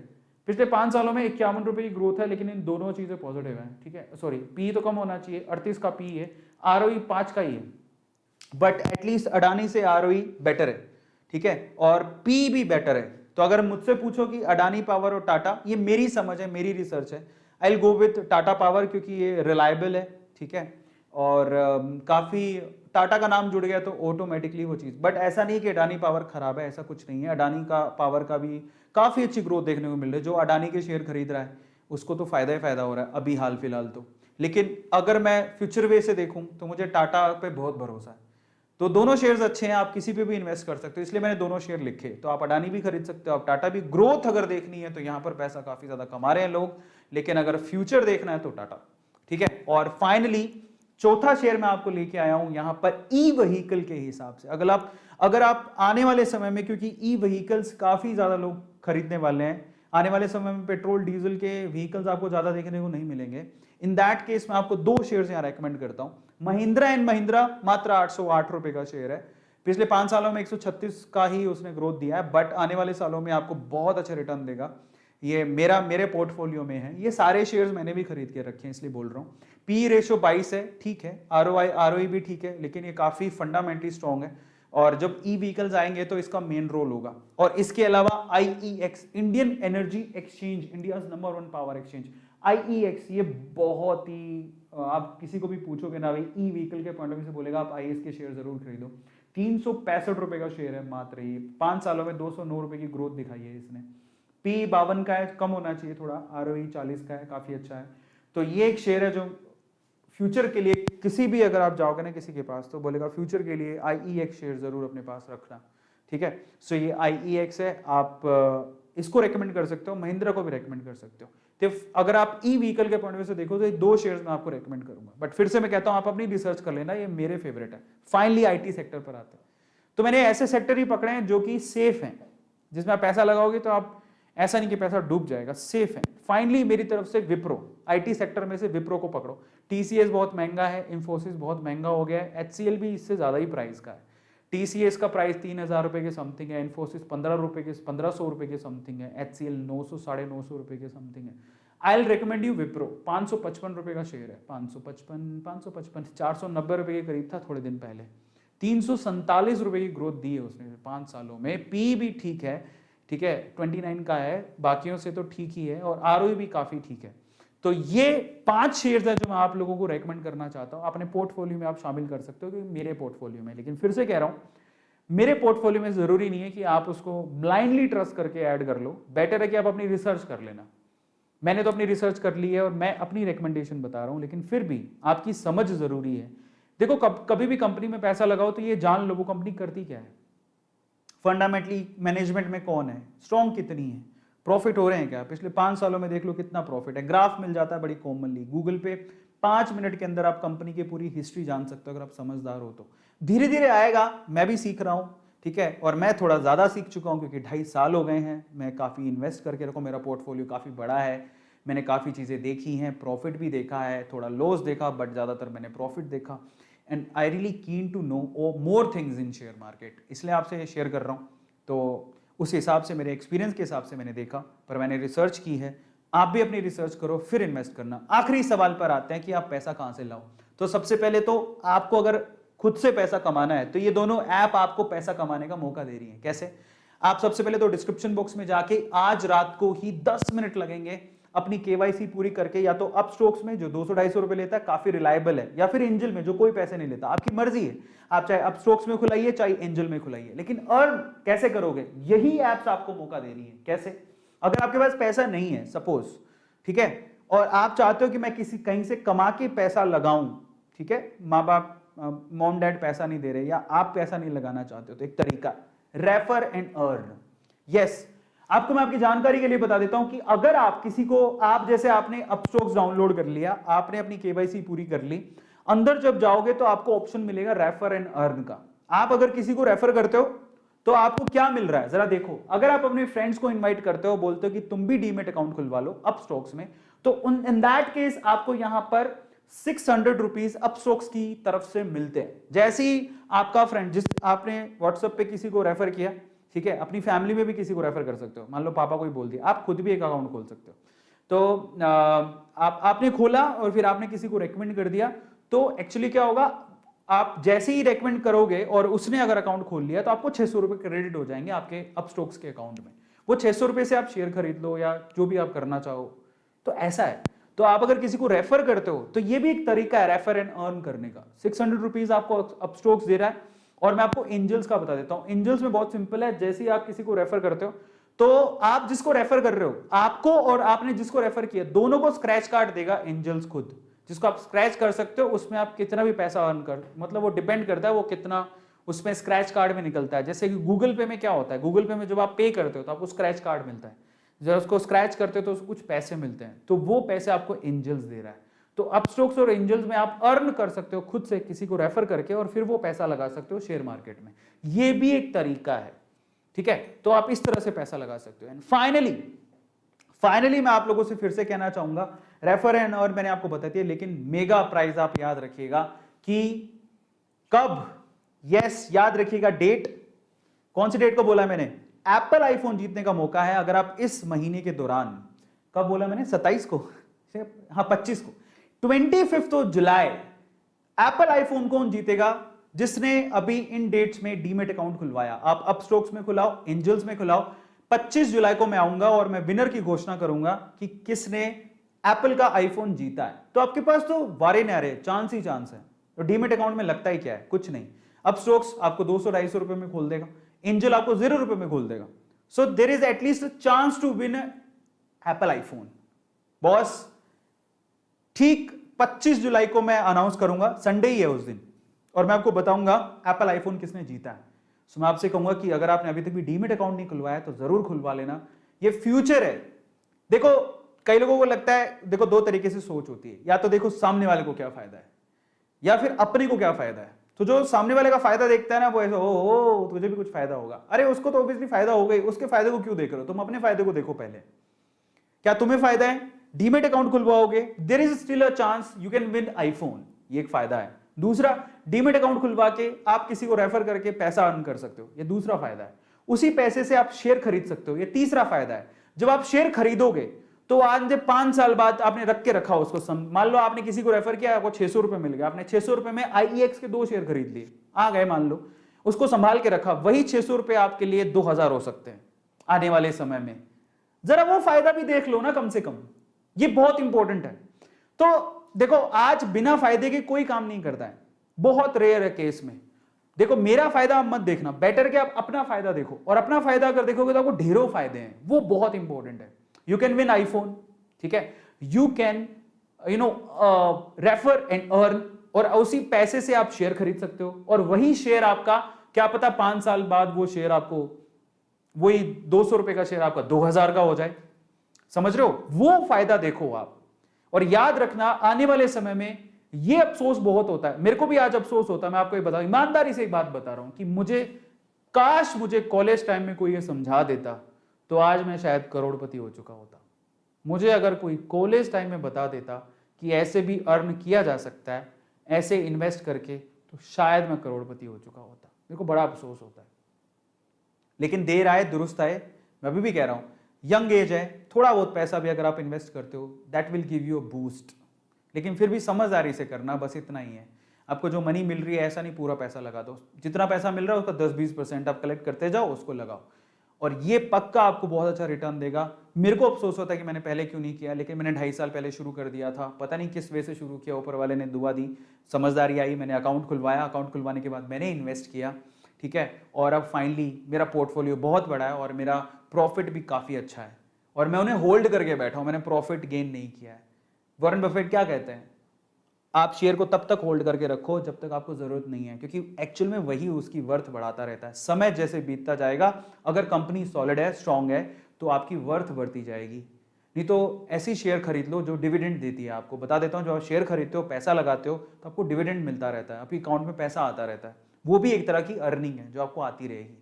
पिछले 5 सालों में 51 रुपए की ग्रोथ है, लेकिन इन दोनों चीजें पॉजिटिव है, ठीक है। सॉरी, पी तो कम होना चाहिए, 38 का पी है, आरओई 5 का ही है, बट एटलीस्ट अडानी से आरओई बेटर है, ठीक है, और पी भी बेटर है। तो अगर मुझसे पूछो कि अडानी पावर और टाटा, ये मेरी समझ है, मेरी रिसर्च है, I will go with Tata power क्योंकि ये रिलायबल है, ठीक है, और काफी टाटा का नाम जुड़ गया तो ऑटोमेटिकली वो चीज। बट ऐसा नहीं कि अडानी पावर खराब है, ऐसा कुछ नहीं है। अडानी का पावर का भी काफी अच्छी ग्रोथ देखने को मिल रही है, जो अडानी के शेयर खरीद रहा है उसको तो फायदा ही फायदा हो रहा है अभी हाल फिलहाल तो। लेकिन अगर मैं फ्यूचर वे से देखूं तो मुझे टाटा पे बहुत भरोसा है। तो दोनों शेयर्स अच्छे हैं, आप किसी पे भी इन्वेस्ट कर सकते हो, इसलिए मैंने दोनों शेयर लिखे। तो आप अडानी भी खरीद सकते हो, आप टाटा भी। ग्रोथ अगर देखनी है तो यहाँ पर पैसा काफी ज्यादा कमा रहे हैं लोग, लेकिन अगर फ्यूचर देखना है तो टाटा, ठीक है। और फाइनली चौथा शेयर मैं आपको लेके आया हूं यहां पर ई व्हीकल के हिसाब से। अगर आप आने वाले समय में, क्योंकि ई व्हीकल्स काफी ज्यादा लोग खरीदने वाले हैं, आने वाले समय में पेट्रोल डीजल के व्हीकल्स आपको ज्यादा देखने को नहीं मिलेंगे। इन दैट केस मैं आपको 2 शेयर्स यहां रेकमेंड करता हूं। महिंद्रा एंड महिंद्रा मात्र 808 रुपए का शेयर है, पिछले 5 सालों में 136 का ही उसने ग्रोथ दिया है, बट आने वाले सालों में आपको बहुत अच्छा रिटर्न देगा। ये मेरे पोर्टफोलियो में है, ये सारे शेयर्स मैंने भी खरीद के रखे हैं, इसलिए बोल रहा हूँ। पी रेशो 22 है, ठीक है, आरओई भी ठीक है, लेकिन ये काफी फंडामेंटली स्ट्रॉन्ग है, और जब ई व्हीकल्स आएंगे तो इसका मेन रोल होगा। और इसके अलावा IEX, Indian energy exchange, India number 1 power exchange, IEX, ये बहुत ही, आप किसी को भी पूछोगे ना भाई ई व्हीकल के पॉइंट ऑफ व्यू से, बोलेगा आप आईईएक्स के शेयर जरूर खरीदो। 365 रुपए का शेयर है मात्र, ये 5 सालों में 209 रुपए की ग्रोथ दिखाई है इसने। पी 52 का है, कम होना चाहिए थोड़ा, आरओई 40 का है, काफी अच्छा है। तो ये एक शेयर है जो फ्यूचर के लिए, किसी भी अगर आप जाओगे ना किसी के पास तो बोलेगा फ्यूचर के लिए आईईएक्स शेयर जरूर अपने पास रखना, ठीक है। सो ये आईईएक्स है, आप इसको रेकमेंड कर सकते हो, महिंद्रा को भी रेकमेंड कर सकते हो। तो अगर आप ई व्हीकल के पॉइंट ऑफ व्यू से देखो तो ये 2 शेयर्स मैं आपको रेकमेंड करूंगा, बट फिर से मैं कहता हूं आप अपनी रिसर्च कर लेना, ये मेरे फेवरेट है। फाइनली आईटी सेक्टर पर आते हैं, तो मैंने ऐसे सेक्टर ही पकड़े हैं जो कि सेफ हैं, जिसमें आप पैसा लगाओगे तो आप ऐसा नहीं कि पैसा डूब जाएगा, सेफ है। फाइनली मेरी तरफ से विप्रो, आईटी सेक्टर में से विप्रो को पकड़ो। टीसीएस बहुत महंगा है, इंफोसिस बहुत महंगा हो गया है, एचसीएल भी इससे ज्यादा ही प्राइस का है। टीसीएस का प्राइस 3000 रुपए के समथिंग है, इंफोसिस 1500 रुपए के समथिंग है, एचसीएल 900 950 रुपए के समथिंग है। I will recommend you Wipro, 555 रुपए का शेयर है, 555 490 रुपए के करीब था थोड़े दिन पहले, 347 रुपए की ग्रोथ दी है उसने 5 सालों में। पी भी ठीक है, 29 का है, बाकियों से तो ठीक ही है, और आरओई भी काफी ठीक है। तो ये 5 शेयर्स है जो मैं आप लोगों को रेकमेंड करना चाहता हूं, अपने पोर्टफोलियो में आप शामिल कर सकते हो, क्योंकि मेरे पोर्टफोलियो में, लेकिन फिर से कह रहा हूं, मेरे पोर्टफोलियो में जरूरी नहीं है कि आप उसको ब्लाइंडली ट्रस्ट करके ऐड कर लो, बेटर है कि आप अपनी रिसर्च कर लेना। मैंने तो अपनी रिसर्च कर ली है और मैं अपनी रिकमेंडेशन बता रहा हूं, लेकिन फिर भी आपकी समझ जरूरी है। देखो कभी भी कंपनी में पैसा लगाओ तो ये जान लो वो कंपनी करती क्या है, फंडामेंटली मैनेजमेंट में कौन है, स्ट्रॉन्ग कितनी है, प्रॉफिट हो रहे हैं क्या, पिछले 5 सालों में देख लो कितना प्रॉफिट है, ग्राफ मिल जाता है बड़ी कॉमनली गूगल पे, 5 मिनट के अंदर आप कंपनी की पूरी हिस्ट्री जान सकते हो अगर आप समझदार हो तो। धीरे धीरे आएगा, मैं भी सीख रहा हूं, ठीक है, और मैं थोड़ा ज्यादा सीख चुका हूं क्योंकि 2.5 साल हो गए हैं, मैं काफी इन्वेस्ट करके रखा, मेरा पोर्टफोलियो काफी बड़ा है, मैंने काफी चीजें देखी हैं, प्रॉफिट भी देखा है, थोड़ा लॉस देखा, बट ज्यादातर मैंने प्रॉफिट देखा, and I really keen to know more things in share market, इसलिए आपसे शेयर कर रहा हूं। तो उस हिसाब से, मेरे एक्सपीरियंस के हिसाब से मैंने देखा, पर मैंने रिसर्च की है, आप भी अपनी रिसर्च करो फिर इन्वेस्ट करना। आखिरी सवाल पर आते हैं कि आप पैसा कहां से लाओ। तो सबसे पहले तो आपको अगर खुद से पैसा कमाना है तो ये दोनों ऐप आपको पैसा कमाने का मौका दे रही है। कैसे? आप सबसे पहले तो डिस्क्रिप्शन बॉक्स में जाके आज रात को ही 10 मिनट लगेंगे अपनी केवाईसी पूरी करके, या तो अपस्टॉक्स में जो 200-250 रुपए लेता है, काफी रिलायबल है, या फिर एंजल में जो कोई पैसे नहीं लेता, आपकी मर्जी है, आप चाहे अपस्टॉक्स में खुलाइए चाहे एंजल में खुलाइए, लेकिन अर्न कैसे करोगे, यही एप्स आपको मौका दे रही है। कैसे? अगर आपके पास पैसा नहीं है सपोज, ठीक है, और आप चाहते हो कि मैं किसी कहीं से कमा के पैसा लगाऊं, ठीक है, माँ बाप मॉम डैड पैसा नहीं दे रहे या आप पैसा नहीं लगाना चाहते हो, तो एक तरीका रेफर एंड अर्न। यस, आपको मैं आपकी जानकारी के लिए बता देता हूं कि अगर आप किसी को, आप जैसे आपने अपस्टॉक्स डाउनलोड कर लिया, आपने अपनी केवाईसी पूरी कर ली, अंदर जब जाओगे तो आपको ऑप्शन मिलेगा रेफर एंड अर्न का। आप अगर किसी को रेफर करते हो तो आपको क्या मिल रहा है जरा देखो। अगर आप अपने फ्रेंड्स को इनवाइट करते हो, बोलते हो कि तुम भी डीमेट अकाउंट खुलवा लो अपस्टॉक्स में, तो इन दैट केस आपको यहां पर 600 रुपीज अपस्टॉक्स की तरफ से मिलते हैं। जैसे ही आपका फ्रेंड, जिस आपने व्हाट्सएप पे किसी को रेफर किया, ठीक है, अपनी फैमिली में भी किसी को रेफर कर सकते हो, मान लो पापा को ही बोल दिया, आप खुद भी एक अकाउंट खोल सकते हो। तो आपने खोला और फिर आपने किसी को रेकमेंड कर दिया, तो एक्चुअली क्या होगा, आप जैसे ही रेकमेंड करोगे और उसने अगर अकाउंट खोल लिया तो आपको 600 रुपए क्रेडिट हो जाएंगे आपके अपस्टॉक्स के अकाउंट में। वो 600 रुपए से आप शेयर खरीद लो या जो भी आप करना चाहो। तो ऐसा है, तो आप अगर किसी को रेफर करते हो तो ये भी एक तरीका है रेफर एंड अर्न करने का। 600 रुपीज आपको अपस्टॉक्स दे रहा है। और मैं आपको एंजल्स का बता देता हूं। एंजल्स में बहुत सिंपल है, जैसे ही आप किसी को रेफर करते हो तो आप जिसको रेफर कर रहे हो, आपको और आपने जिसको रेफर किया, दोनों को स्क्रैच कार्ड देगा एंजल्स खुद, जिसको आप स्क्रैच कर सकते हो। उसमें आप कितना भी पैसा अर्न कर, मतलब वो डिपेंड करता है वो कितना उसमें स्क्रैच कार्ड में निकलता है। जैसे कि गूगल पे में क्या होता है, गूगल पे में जब आप पे करते हो तो आपको स्क्रैच कार्ड मिलता है, जब उसको स्क्रैच करते हो तो उसको कुछ पैसे मिलते हैं, तो वो पैसे आपको एंजल्स दे रहा है। तो अपस्टॉक्स और एंजल्स में आप अर्न कर सकते हो खुद से किसी को रेफर करके, और फिर वो पैसा लगा सकते हो शेयर मार्केट में। ये भी एक तरीका है, ठीक है, तो आप इस तरह से पैसा लगा सकते हो। एंड फाइनली मैं आप लोगों से फिर से कहना चाहूंगा, रेफर एंड अर्न मैंने आपको बता दिया, लेकिन मेगा प्राइज आप याद रखिएगा कि कब, यस याद रखिएगा डेट, कौन सी डेट को बोला है मैंने, एप्पल आईफोन जीतने का मौका है अगर आप इस महीने के दौरान, कब बोला मैंने, 27 को, हाँ 25 को, 25 जुलाई एप्पल आईफोन कौन जीतेगा, जिसने अभी इन डेट्स में डीमेट अकाउंट खुलवाया। आप अपस्टॉक्स में खुलाओ, एंजल्स में खुलाओ। 25 जुलाई को मैं आऊंगा और मैं विनर की घोषणा करूंगा कि किसने एप्पल का आईफोन जीता है। तो आपके पास तो वारे नारे चांस ही चांस है। तो डीमेट अकाउंट में लगता ही क्या है, कुछ नहीं। अपस्टॉक्स आपको 200-250 रुपए में खोल देगा, एंजल आपको 0 रुपए में खोल देगा। So there is at least a chance to win Apple iPhone. Boss ठीक 25 जुलाई को मैं अनाउंस करूंगा, संडे ही है उस दिन, और मैं आपको बताऊंगा एप्पल आईफोन किसने जीता है। सो मैं आपसे कहूंगा कि अगर आपने अभी तक भी डीमेट अकाउंट नहीं खुलवाया तो जरूर खुलवा लेना, ये फ्यूचर है। देखो कई लोगों को लगता है, देखो 2 तरीके से सोच होती है, या तो देखो सामने वाले को क्या फायदा है या फिर अपने को क्या फायदा है। तो जो सामने वाले का फायदा देखता है ना, वो ऐसा ओ तुझे भी कुछ फायदा होगा। अरे उसको तो ऑब्वियसली फायदा होगा ही, उसके फायदे को क्यों देख रहे हो, तुम अपने फायदे को देखो पहले। क्या तुम्हें फायदा है, डीमेट अकाउंट खुलवाओगे, there is still a chance you can win iPhone, ये एक फायदा है। दूसरा, डीमेट अकाउंट खुलवा के आप किसी को रेफर करके पैसा अर्न कर सकते हो, ये दूसरा फायदा है। उसी पैसे से आप शेयर खरीद सकते हो, ये तीसरा फायदा है। जब आप शेयर खरीदोगे तो आज 5 साल बाद आपने रख के रखा उसको, मान लो आपने किसी को रेफर किया, आपको 600 रुपए मिल गया, आपने 600 रुपए में IEX के 2 शेयर खरीद लिए, आ गए मान लो, उसको संभाल के रखा, वही 600 रुपए आपके लिए 2000 हो सकते हैं आने वाले समय में। जरा वो फायदा भी देख लो ना कम से कम। ये बहुत इंपॉर्टेंट है। तो देखो, आज बिना फायदे के कोई काम नहीं करता है, बहुत रेयर है केस में। देखो, मेरा फायदा आप मत देखना, बेटर कि आप अपना फायदा देखो, और अपना फायदा अगर देखोगे तो आपको ढेरों फायदे हैं, वो बहुत इंपॉर्टेंट है। यू कैन विन आईफोन, ठीक है, you can refer and earn, और उसी पैसे से आप शेयर खरीद सकते हो, और वही शेयर आपका क्या पता 5 साल बाद वो शेयर आपको, वही 200 रुपए का शेयर आपका 2000 का हो जाए। समझ रहे हो? वो फायदा देखो आप। और याद रखना, आने वाले समय में ये अफसोस बहुत होता है, मेरे को भी आज अफसोस होता है, मैं आपको ये बताऊं, ईमानदारी से एक बात बता रहा हूं कि मुझे कॉलेज टाइम में कोई ये समझा देता तो आज मैं शायद करोड़पति हो चुका होता। मुझे अगर कोई कॉलेज टाइम में बता देता कि ऐसे भी अर्न किया जा सकता है, ऐसे इन्वेस्ट करके, तो शायद मैं करोड़पति हो चुका होता। मेरे को बड़ा अफसोस होता है। लेकिन देर आए दुरुस्त आए, मैं अभी भी कह रहा हूं, यंग एज है, थोड़ा बहुत पैसा भी अगर आप इन्वेस्ट करते हो, that will give you a boost. लेकिन फिर भी समझदारी से करना, बस इतना ही है। आपको जो मनी मिल रही है, ऐसा नहीं पूरा पैसा लगा दो, जितना पैसा मिल रहा है उसका 10-20% आप कलेक्ट करते जाओ, उसको लगाओ, और ये पक्का आपको बहुत अच्छा रिटर्न देगा। मेरे को अफसोस होता है कि मैंने पहले क्यों नहीं किया, लेकिन मैंने 2.5 साल पहले शुरू कर दिया था, पता नहीं किस वे से शुरू किया, ऊपर वाले ने दुआ दी, समझदारी आई, मैंने अकाउंट खुलवाया, अकाउंट खुलवाने के बाद मैंने इन्वेस्ट किया, ठीक है, और अब फाइनली मेरा पोर्टफोलियो बहुत बड़ा है और मेरा प्रॉफिट भी काफ़ी अच्छा है, और मैं उन्हें होल्ड करके बैठा हूँ, मैंने प्रॉफिट गेन नहीं किया है। वॉरेन बफेट क्या कहते हैं, आप शेयर को तब तक होल्ड करके रखो जब तक आपको जरूरत नहीं है, क्योंकि एक्चुअल में वही उसकी वर्थ बढ़ाता रहता है। समय जैसे बीतता जाएगा, अगर कंपनी सॉलिड है, स्ट्रांग है, तो आपकी वर्थ बढ़ती जाएगी। नहीं तो ऐसी शेयर खरीद लो जो डिविडेंड देती है। आपको बता देता हूँ, जो आप शेयर खरीदते हो, पैसा लगाते हो, तो आपको डिविडेंड मिलता रहता है, आपके अकाउंट में पैसा आता रहता है, वो भी एक तरह की अर्निंग है जो आपको आती रहेगी।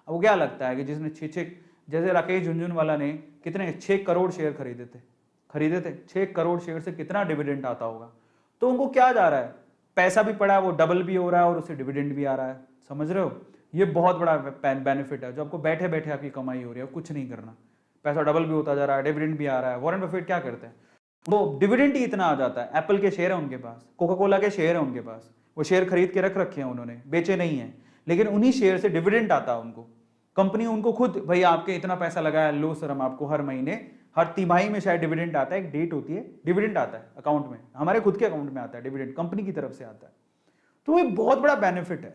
अब वो क्या लगता है कि जिसने 6 जैसे राकेश झुनझुनवाला ने कितने 6 करोड़ शेयर खरीदे थे, 6 करोड़ शेयर से कितना डिविडेंड आता होगा। तो उनको क्या जा रहा है, पैसा भी पड़ा है, वो डबल भी हो रहा है और उससे डिविडेंड भी आ रहा है। समझ रहे हो? ये बहुत बड़ा बेनिफिट है जो आपको बैठे बैठे आपकी कमाई हो रही है, कुछ नहीं करना, पैसा डबल भी होता जा रहा है, डिविडेंड भी आ रहा है। वॉरेन बफेट क्या करते हैं, वो डिविडेंड ही इतना आ जाता है, एप्पल के शेयर है उनके पास, कोका कोला के शेयर है उनके पास, वो शेयर खरीद के रखे हैं उन्होंने, बेचे नहीं है, लेकिन उन्हीं शेयर से डिविडेंड आता है उनको। कंपनी उनको खुद, भाई आपके इतना पैसा लगाया, लो सर हम आपको हर महीने, हर तिमाही में शायद डिविडेंड आता है, एक डेट होती है, डिविडेंड आता है अकाउंट में, हमारे खुद के अकाउंट में आता है डिविडेंड, कंपनी की तरफ से आता है। तो ये बहुत बड़ा बेनिफिट है।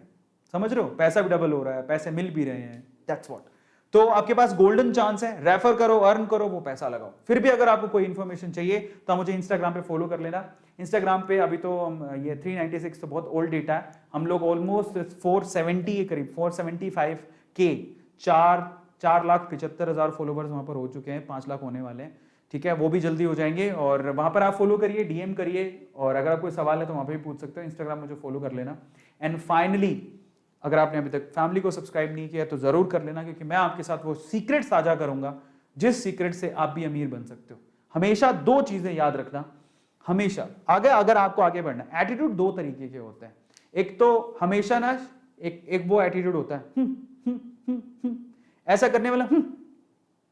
समझ रहे हो? पैसा भी डबल हो रहा है, पैसे मिल भी रहे हैं, दैट्स व्हाट। तो आपके पास गोल्डन चांस है, रेफर करो, अर्न करो, वो पैसा लगाओ। फिर भी अगर आपको कोई इन्फॉर्मेशन चाहिए तो आप मुझे इंस्टाग्राम पे फॉलो कर लेना। इंस्टाग्राम पे अभी तो ये 396 तो बहुत ओल्ड डेटा है, हम लोग ऑलमोस्ट 470 के करीब, 475 के 4,75,000 फॉलोवर्स वहां पर हो चुके हैं, 5 लाख होने वाले हैं, ठीक है, वो भी जल्दी हो जाएंगे। और वहां पर आप फॉलो करिए, डीएम करिए, और अगर आप कोई सवाल है तो वहां पर भी पूछ सकते हो। इंस्टाग्राम मुझे फॉलो कर लेना। एंड फाइनली, अगर आपने अभी तक फैमिली को सब्सक्राइब नहीं किया तो जरूर कर लेना, क्योंकि मैं आपके साथ वो सीक्रेट साझा करूंगा जिस सीक्रेट से आप भी अमीर बन सकते हो। हमेशा 2 चीजें याद रखना, हमेशा आगे, अगर आपको आगे बढ़ना, एटीट्यूड 2 तरीके के होते हैं। एक तो हमेशा ना, एक वो एटीट्यूड होता है ऐसा करने वाला,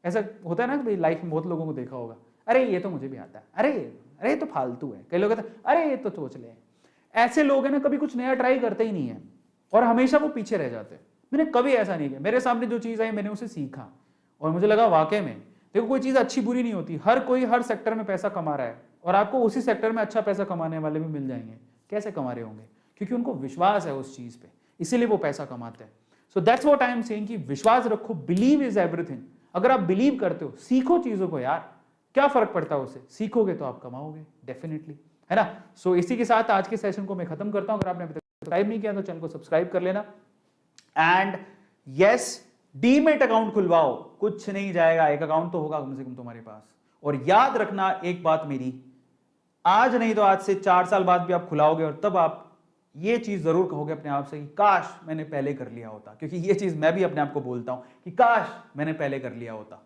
ऐसा होता है ना, भाई लाइफ में बहुत लोगों को देखा होगा, अरे ये तो मुझे भी आता है, अरे ये तो फालतू है। कई लोग कहते हैं अरे ये तो सोच ले। ऐसे लोग हैं ना, कभी कुछ नया ट्राई करते ही नहीं है और हमेशा वो पीछे रह जाते हैं। मैंने कभी ऐसा नहीं किया, मेरे सामने जो चीज़ आई मैंने उसे सीखा और मुझे लगा वाकई में, देखो कोई चीज़ अच्छी बुरी नहीं होती, हर कोई हर सेक्टर में पैसा कमा रहा है और आपको उसी सेक्टर में अच्छा पैसा कमाने वाले भी मिल जाएंगे। कैसे कमा रहे होंगे? क्योंकि उनको विश्वास है उस चीज़ पे, इसीलिए वो पैसा कमाते हैं। So that's what I am saying कि विश्वास रखो, बिलीव इज एवरीथिंग। अगर आप बिलीव करते हो, सीखो चीज़ों को यार, क्या फर्क पड़ता है उससे, सीखोगे तो आप कमाओगे डेफिनेटली, है ना। सो इसी के साथ आज के सेशन को मैं खत्म करता हूं। अगर आपने अभी तक सब्सक्राइब नहीं किया तो चैनल को सब्सक्राइब कर लेना। एंड यस, डीमेट अकाउंट खुलवाओ, कुछ नहीं जाएगा, एक अकाउंट तो होगा कम से कम तुम्हारे पास। और याद रखना एक बात मेरी, आज नहीं तो आज से 4 साल बाद भी आप खुलाओगे और तब आप ये चीज जरूर कहोगे अपने आप से कि काश मैंने पहले कर लिया होता। क्योंकि ये चीज मैं भी अपने आप को बोलता हूं कि काश मैंने पहले कर लिया होता।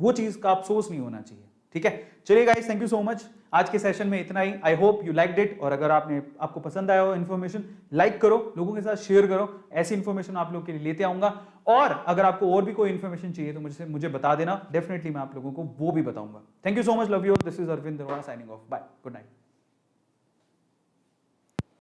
वो चीज का अफसोस नहीं होना चाहिए, ठीक है। चलिए guys, thank you so much. आज के सेशन में इतना ही। I hope you liked it. और अगर आपको पसंद आया हो इन्फॉर्मेशन, लाइक करो, लोगों के साथ शेयर करो। ऐसी इन्फॉर्मेशन आप लोग के लिए लेते आऊंगा। और अगर आपको और भी कोई इन्फॉर्मेशन चाहिए तो मुझे बता देना, डेफिनेटली मैं आप लोगों को वो भी बताऊंगा। Thank you so much, love you. This is Arvind Daroda signing off. Bye, good night.